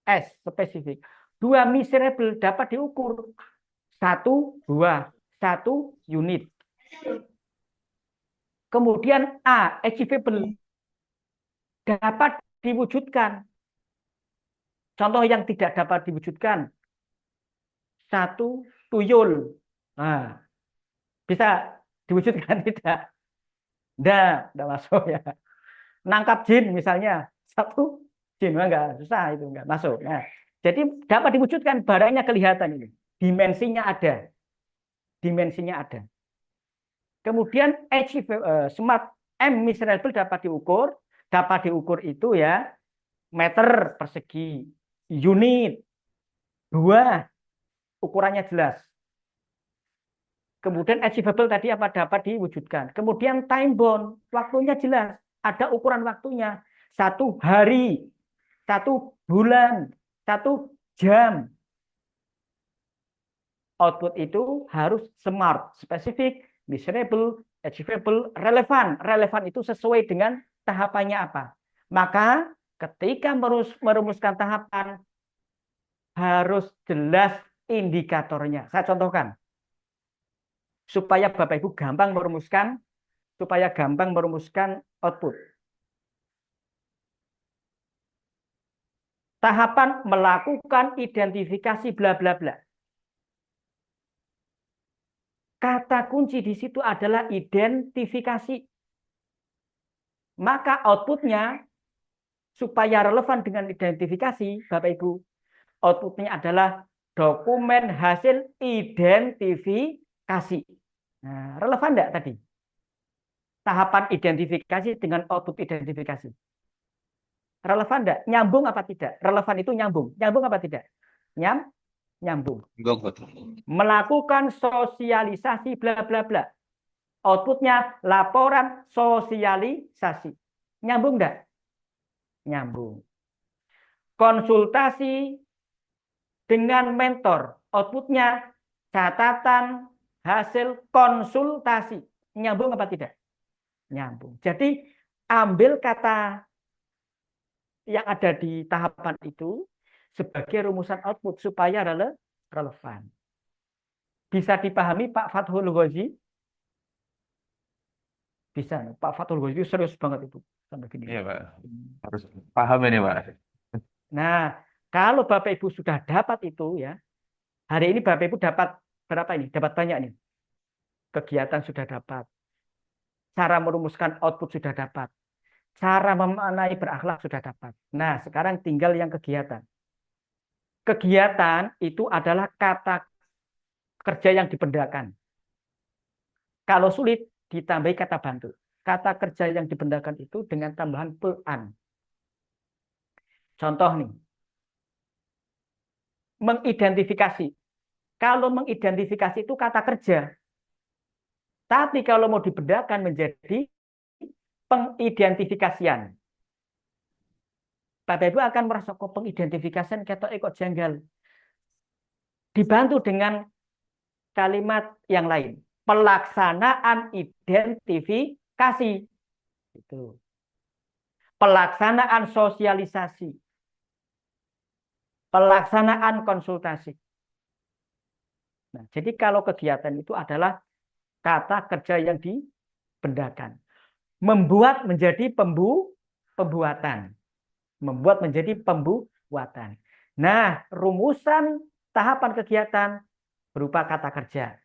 S, spesifik. 2 measurable, dapat diukur. 1 buah, 1 unit. Kemudian A, achievable, dapat diwujudkan. Contoh yang tidak dapat diwujudkan. 1 tuyul. Nah, bisa diwujudkan tidak? Tidak masuk ya. Nangkap jin misalnya. 1 jin, enggak susah itu, enggak masuk. Nah, jadi dapat diwujudkan, barangnya kelihatan ini. Dimensinya ada. Dimensinya ada. Kemudian smart M measurable dapat diukur. Dapat diukur itu ya meter persegi, unit, 2, ukurannya jelas. Kemudian achievable tadi apa dapat diwujudkan. Kemudian time bound, waktunya jelas. Ada ukuran waktunya. 1 hari, 1 bulan, 1 jam. Output itu harus smart, spesifik, measurable, achievable, relevan. Relevan itu sesuai dengan tahapannya apa. Maka ketika merumuskan tahapan, harus jelas indikatornya. Saya contohkan. Supaya Bapak Ibu gampang merumuskan output. Tahapan melakukan identifikasi bla bla bla. Kata kunci di situ adalah identifikasi. Maka outputnya supaya relevan dengan identifikasi, Bapak Ibu, outputnya adalah dokumen hasil identifikasi. Nah, relevan enggak tadi? Tahapan identifikasi dengan output identifikasi. Relevan enggak? Nyambung apa tidak? Relevan itu nyambung. Nyambung apa tidak? Nyambung. Melakukan sosialisasi bla bla bla. Outputnya laporan sosialisasi. Nyambung enggak? Nyambung. Konsultasi dengan mentor. Outputnya catatan hasil konsultasi. Nyambung apa tidak? Nyambung. Jadi ambil kata yang ada di tahapan itu sebagai rumusan output supaya relevan. Bisa dipahami Pak Fathul Ghazi? Bisa. Pak Fathul Ghazi serius banget itu. Sampai gini.
Iya, Pak. Harus paham ini, Pak.
Nah, kalau Bapak Ibu sudah dapat itu ya, hari ini Bapak Ibu dapat berapa ini? Dapat banyak nih. Kegiatan sudah dapat. Cara merumuskan output sudah dapat. Cara memaknai berakhlak sudah dapat. Nah, sekarang tinggal yang kegiatan. Kegiatan itu adalah kata kerja yang dibendakan. Kalau sulit, ditambahi kata bantu. Kata kerja yang dibendakan itu dengan tambahan pean. Contoh nih. Mengidentifikasi. Kalau mengidentifikasi itu kata kerja. Tapi kalau mau dibedakan menjadi pengidentifikasian. Bapak Ibu akan merasa kok pengidentifikasian ketok kok janggal. Dibantu dengan kalimat yang lain. Pelaksanaan identifikasi. Itu. Pelaksanaan sosialisasi. Pelaksanaan konsultasi. Nah, jadi kalau kegiatan itu adalah kata kerja yang dibendakan. Membuat menjadi pembuatan. Membuat menjadi pembuatan. Nah, rumusan tahapan kegiatan berupa kata kerja.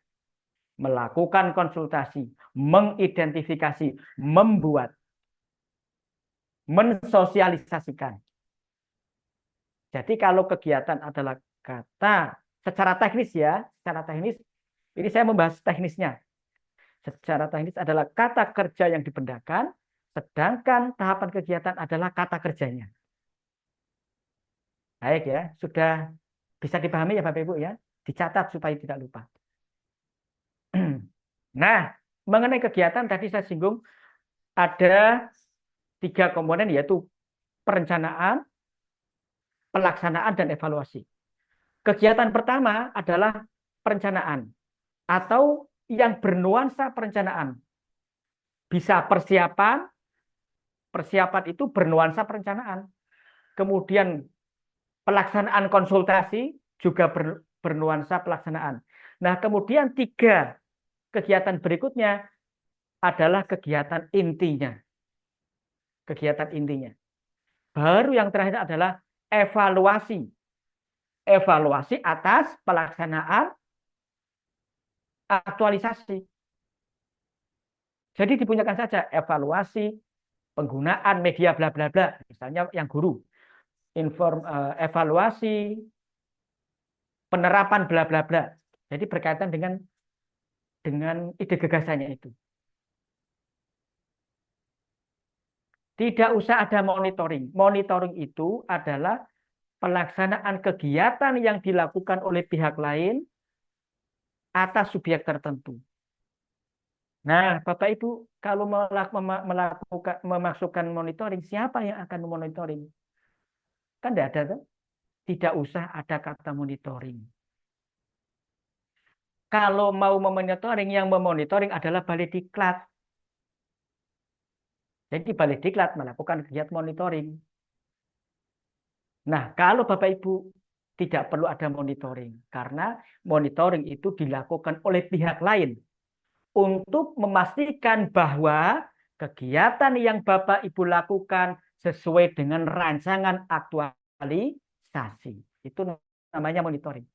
Melakukan konsultasi, mengidentifikasi, membuat, mensosialisasikan. Jadi kalau kegiatan adalah kata secara teknis ya, secara teknis, ini saya membahas teknisnya. Secara teknis adalah kata kerja yang dibendakan, sedangkan tahapan kegiatan adalah kata kerjanya. Baik ya, sudah bisa dipahami ya Bapak Ibu ya, dicatat supaya tidak lupa. Nah, mengenai kegiatan tadi saya singgung ada 3 komponen yaitu perencanaan, pelaksanaan, dan evaluasi. Kegiatan pertama adalah perencanaan atau yang bernuansa perencanaan. Bisa persiapan, persiapan itu bernuansa perencanaan. Kemudian pelaksanaan konsultasi juga bernuansa pelaksanaan. Nah, kemudian 3 kegiatan berikutnya adalah kegiatan intinya. Kegiatan intinya. Baru yang terakhir adalah evaluasi. Evaluasi atas pelaksanaan aktualisasi. Jadi dipunyakan saja evaluasi penggunaan media bla bla bla. Misalnya yang guru. Evaluasi penerapan bla bla bla. Jadi berkaitan dengan ide gagasannya itu. Tidak usah ada monitoring. Monitoring itu adalah pelaksanaan kegiatan yang dilakukan oleh pihak lain atas subjek tertentu. Nah, Bapak Ibu, kalau memasukkan monitoring, siapa yang akan memonitoring? Kan tidak ada, kan? Tidak usah ada kata monitoring. Kalau mau memonitoring, yang memonitoring adalah Balai Diklat. Jadi Balai Diklat melakukan kegiatan monitoring. Nah, kalau Bapak Ibu tidak perlu ada monitoring, karena monitoring itu dilakukan oleh pihak lain untuk memastikan bahwa kegiatan yang Bapak Ibu lakukan sesuai dengan rancangan aktualisasi. Itu namanya monitoring.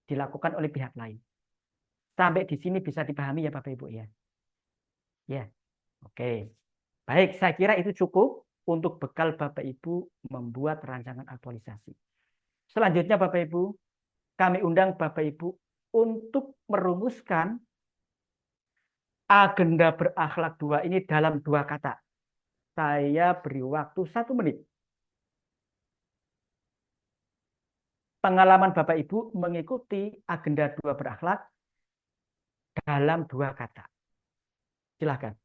Dilakukan oleh pihak lain. Sampai di sini bisa dipahami ya Bapak Ibu ya. Ya. Oke. Baik, saya kira itu cukup untuk bekal Bapak Ibu membuat rancangan aktualisasi. Selanjutnya Bapak Ibu, kami undang Bapak Ibu untuk merumuskan agenda berakhlak 2 ini dalam 2 kata. Saya beri waktu 1 menit. Pengalaman Bapak Ibu mengikuti agenda 2 berakhlak dalam 2 kata. Silakan.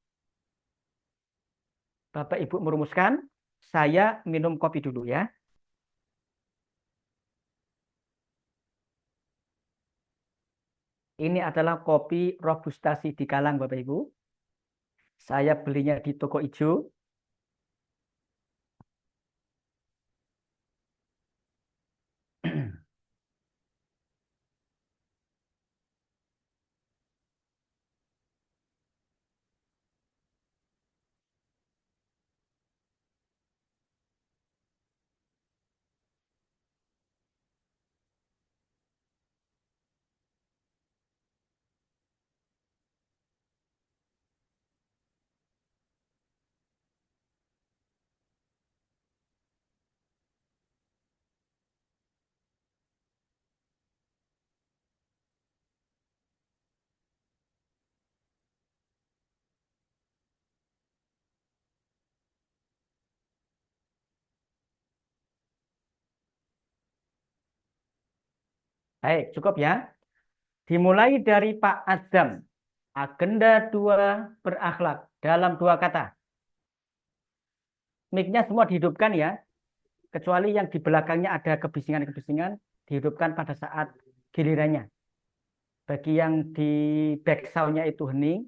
Bapak Ibu merumuskan, saya minum kopi dulu ya. Ini adalah kopi Robusta Sidikalang, Bapak Ibu. Saya belinya di toko hijau. Baik, cukup ya. Dimulai dari Pak Adam. Agenda 2 berakhlak dalam 2 kata. Mic-nya semua dihidupkan ya. Kecuali yang di belakangnya ada kebisingan-kebisingan, dihidupkan pada saat gilirannya. Bagi yang di back sound-nya itu hening,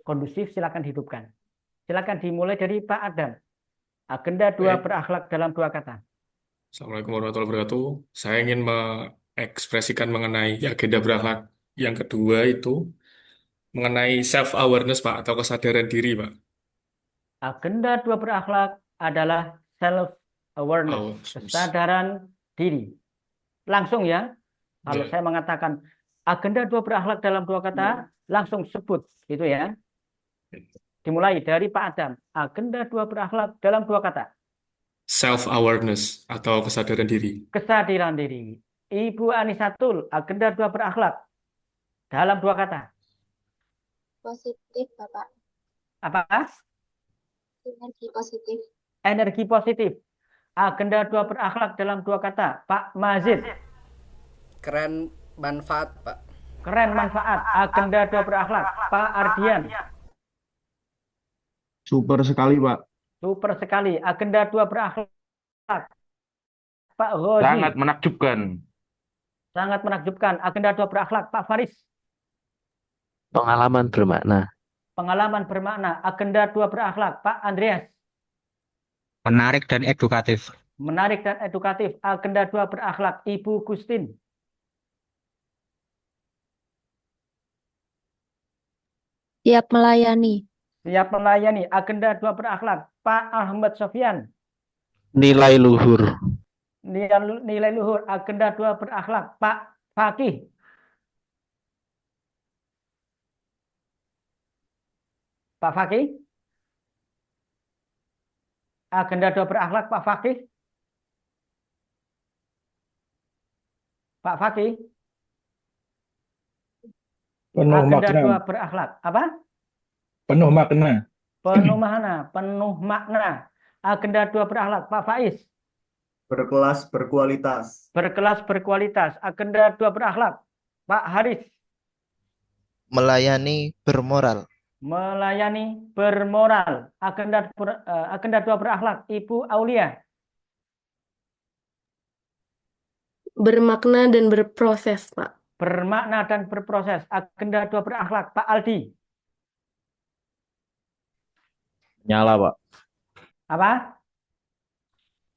kondusif, silakan dihidupkan. Silakan dimulai dari Pak Adam. Agenda 2
Baik.
berakhlak dalam 2 kata.
Assalamualaikum warahmatullahi wabarakatuh. Saya ingin mengekspresikan mengenai agenda berakhlak yang kedua itu mengenai self awareness, Pak, atau kesadaran diri, Pak.
Agenda 2 berakhlak adalah self awareness,
Awareness.
kesadaran diri. Langsung ya. Kalau
Ya.
saya mengatakan agenda 2 berakhlak dalam 2 kata, langsung sebut gitu ya. Dimulai dari Pak Adam. Agenda 2 berakhlak dalam 2 kata.
Self awareness atau kesadaran diri.
Kesadaran diri. Ibu Anisatul, agenda 2 berakhlak dalam 2 kata.
Positif, Bapak.
Apa?
Energi positif.
Energi positif. Agenda 2 berakhlak dalam 2 kata. Pak Mazid.
Keren manfaat, Pak.
Keren manfaat. Agenda 2 berakhlak. Pak Ardian.
Super sekali, Pak.
Super sekali. Agenda 2 berakhlak. Pak Rozi.
Sangat menakjubkan.
Sangat menakjubkan. Agenda 2 berakhlak. Pak Faris.
Pengalaman bermakna.
Pengalaman bermakna. Agenda 2 berakhlak. Pak Andreas.
Menarik dan edukatif.
Menarik dan edukatif. Agenda 2 berakhlak. Ibu Gustin.
Siap melayani.
Siap melayani. Agenda 2 berakhlak. Pak Ahmad Sofyan.
Nilai luhur.
Nilai luhur. Agenda 2 berakhlak. Pak Fakih. Pak Fakih. Agenda 2 berakhlak. Pak Fakih. Pak Fakih.
Penuh
Agenda
makna.
2 berakhlak. Apa?
Penuh makna.
Penuh makna. Penuh makna. Agenda 2 berakhlak. Pak Faiz.
Berkelas, berkualitas.
Berkelas, berkualitas. Agenda 2 berakhlak. Pak Haris.
Melayani bermoral.
Melayani bermoral. Agenda 2 berakhlak. Ibu Aulia.
Bermakna dan berproses, Pak.
Bermakna dan berproses. Agenda 2 berakhlak. Pak Aldi.
Menyala, Pak.
Apa?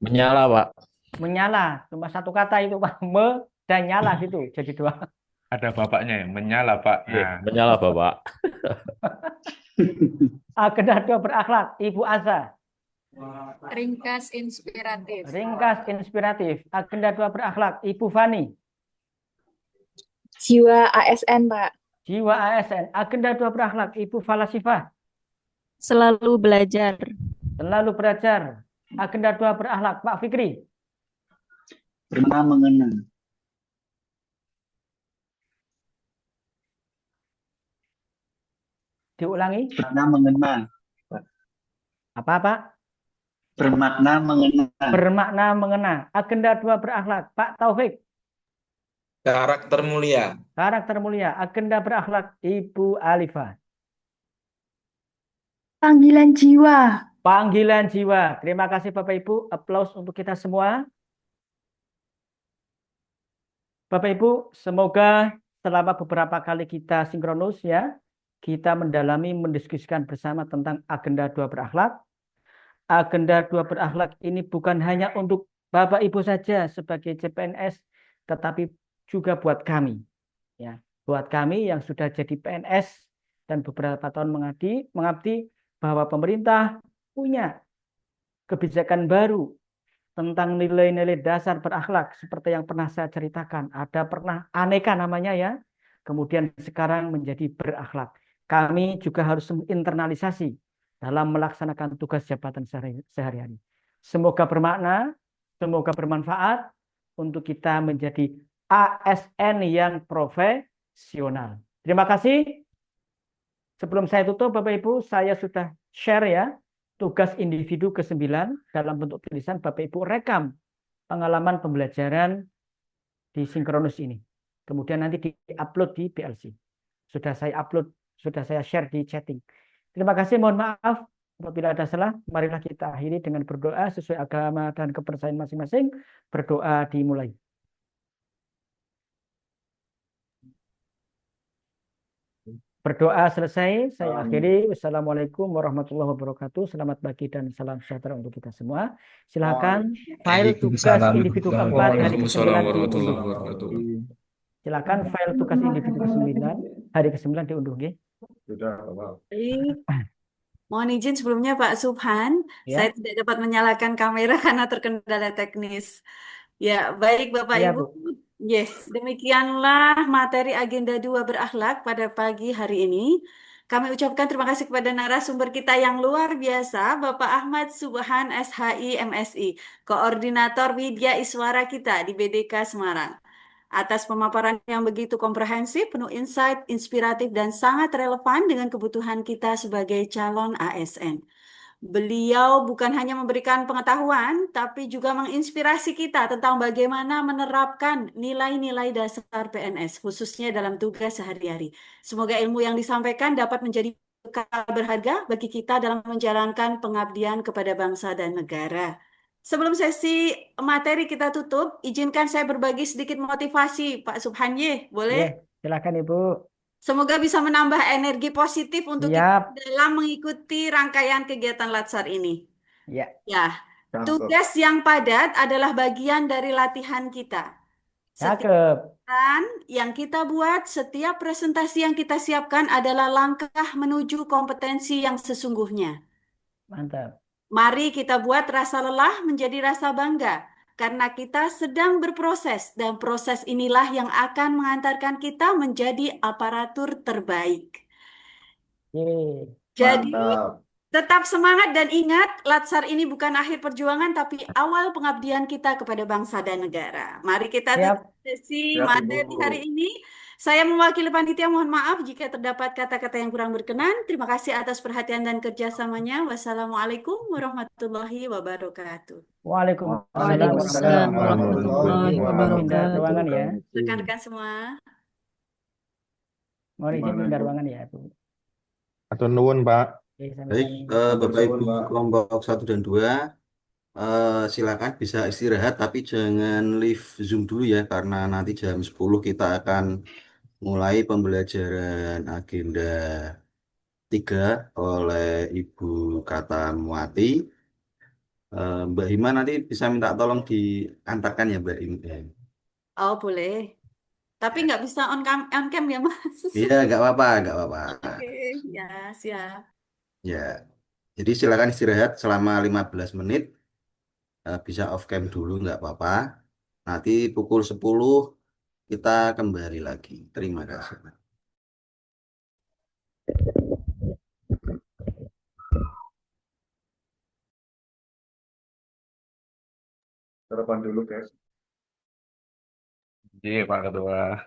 Menyala, Pak.
Menyala. Cuma 1 kata itu, Pak. Me dan nyala gitu. Jadi 2.
Ada bapaknya ya, menyala, Pak. Nah,
Menyala, Bapak.
Agenda 2 berakhlak. Ibu Azza.
Ringkas inspiratif.
Ringkas inspiratif. Agenda 2 berakhlak. Ibu Fani.
Jiwa ASN, Pak.
Jiwa ASN. Agenda 2 berakhlak. Ibu Falasifah.
Selalu belajar.
Selalu belajar. Agenda 2 berakhlak. Pak Fikri.
Pernah mengena.
Diulangi.
Pernah mengena.
Apa, Pak?
Bermakna mengena.
Bermakna mengena. Agenda 2 berakhlak. Pak Taufik.
Karakter mulia.
Karakter mulia. Agenda berakhlak. Ibu Alifa.
Panggilan jiwa.
Panggilan jiwa. Terima kasih Bapak Ibu. Aplaus untuk kita semua. Bapak Ibu, semoga selama beberapa kali kita sinkronus ya, kita mendiskusikan bersama tentang agenda dua berakhlak. Agenda dua berakhlak ini bukan hanya untuk Bapak Ibu saja sebagai CPNS, tetapi juga buat kami. Ya, buat kami yang sudah jadi PNS dan beberapa tahun mengabdi bahwa pemerintah punya kebijakan baru tentang nilai-nilai dasar berakhlak seperti yang pernah saya ceritakan. Ada pernah aneka namanya ya. Kemudian sekarang menjadi berakhlak. Kami juga harus internalisasi dalam melaksanakan tugas jabatan sehari-hari. Semoga bermakna, semoga bermanfaat untuk kita menjadi ASN yang profesional. Terima kasih. Sebelum saya tutup, Bapak Ibu, saya sudah share ya tugas individu ke-9 dalam bentuk tulisan. Bapak Ibu rekam pengalaman pembelajaran di sinkronus ini. Kemudian nanti di-upload di PLC. Sudah saya share di chatting. Terima kasih, mohon maaf apabila ada salah. Marilah kita akhiri dengan berdoa sesuai agama dan kepercayaan masing-masing. Berdoa dimulai. Berdoa selesai, saya akhiri. Wassalamualaikum warahmatullahi wabarakatuh. Selamat pagi dan salam sejahtera untuk kita semua. Silakan file tugas
Waalaikumsalam
individu keempat hari ke-9
Waalaikumsalam warahmatullahi
diunduh.
wabarakatuh.
Silakan file tugas individu ke-9 hari ke-9 diunduh. Okay?
Baik. Mohon izin sebelumnya Pak Subhan,
Ya.
saya tidak dapat menyalakan kamera karena terkendala teknis. Ya, baik Bapak
Ya,
Ibu.
Bu.
Yes, demikianlah materi agenda 2 berakhlak pada pagi hari ini. Kami ucapkan terima kasih kepada narasumber kita yang luar biasa, Bapak Ahmad Subhan SHI MSI, Koordinator Widya Iswara kita di BDK Semarang. Atas pemaparan yang begitu komprehensif, penuh insight, inspiratif, dan sangat relevan dengan kebutuhan kita sebagai calon ASN. Beliau bukan hanya memberikan pengetahuan, tapi juga menginspirasi kita tentang bagaimana menerapkan nilai-nilai dasar PNS, khususnya dalam tugas sehari-hari. Semoga ilmu yang disampaikan dapat menjadi bekal berharga bagi kita dalam menjalankan pengabdian kepada bangsa dan negara. Sebelum sesi materi kita tutup, izinkan saya berbagi sedikit motivasi, Pak Subhanye, boleh?
Ya, silakan Ibu.
Semoga bisa menambah energi positif untuk kita
Siap.
dalam mengikuti rangkaian kegiatan Latsar ini.
Ya.
Ya, tugas yang padat adalah bagian dari latihan kita. Setiap
Cakep.
kegiatan yang kita buat, setiap presentasi yang kita siapkan adalah langkah menuju kompetensi yang sesungguhnya.
Mantap.
Mari kita buat rasa lelah menjadi rasa bangga. Karena kita sedang berproses dan proses inilah yang akan mengantarkan kita menjadi aparatur terbaik.
Yeay.
Jadi tetap semangat dan ingat, Latsar ini bukan akhir perjuangan tapi awal pengabdian kita kepada bangsa dan negara. Mari kita tutup sesi materi hari ini. Saya mewakili panitia, mohon maaf jika terdapat kata-kata yang kurang berkenan. Terima kasih atas perhatian dan kerjasamanya. Wassalamualaikum warahmatullahi wabarakatuh.
Waalaikumsalam warahmatullahi wabarakatuh. Pindah ruangan ya.
Rekan-rekan semua.
Mohon izin pindah ruangan ya, Bu.
Atau nuwun, Pak.
Baik, Bapak Ibu kelompok 1 dan 2, silakan bisa istirahat tapi jangan leave Zoom dulu ya, karena nanti jam 10 kita akan mulai pembelajaran agenda 3 oleh Ibu Katamuati. Mbak Hima nanti bisa minta tolong diantarkan ya Mbak Hima.
Oh, boleh. Tapi nggak bisa on cam ya, Mas?
Iya, nggak apa-apa, nggak apa-apa.
Oke, ya siap.
Ya, jadi silakan istirahat selama 15 menit. Bisa off cam dulu, nggak apa-apa. Nanti pukul 10 kita kembali lagi. Terima kasih.
Sarapan dulu, guys.
Iya, Pak Ketua.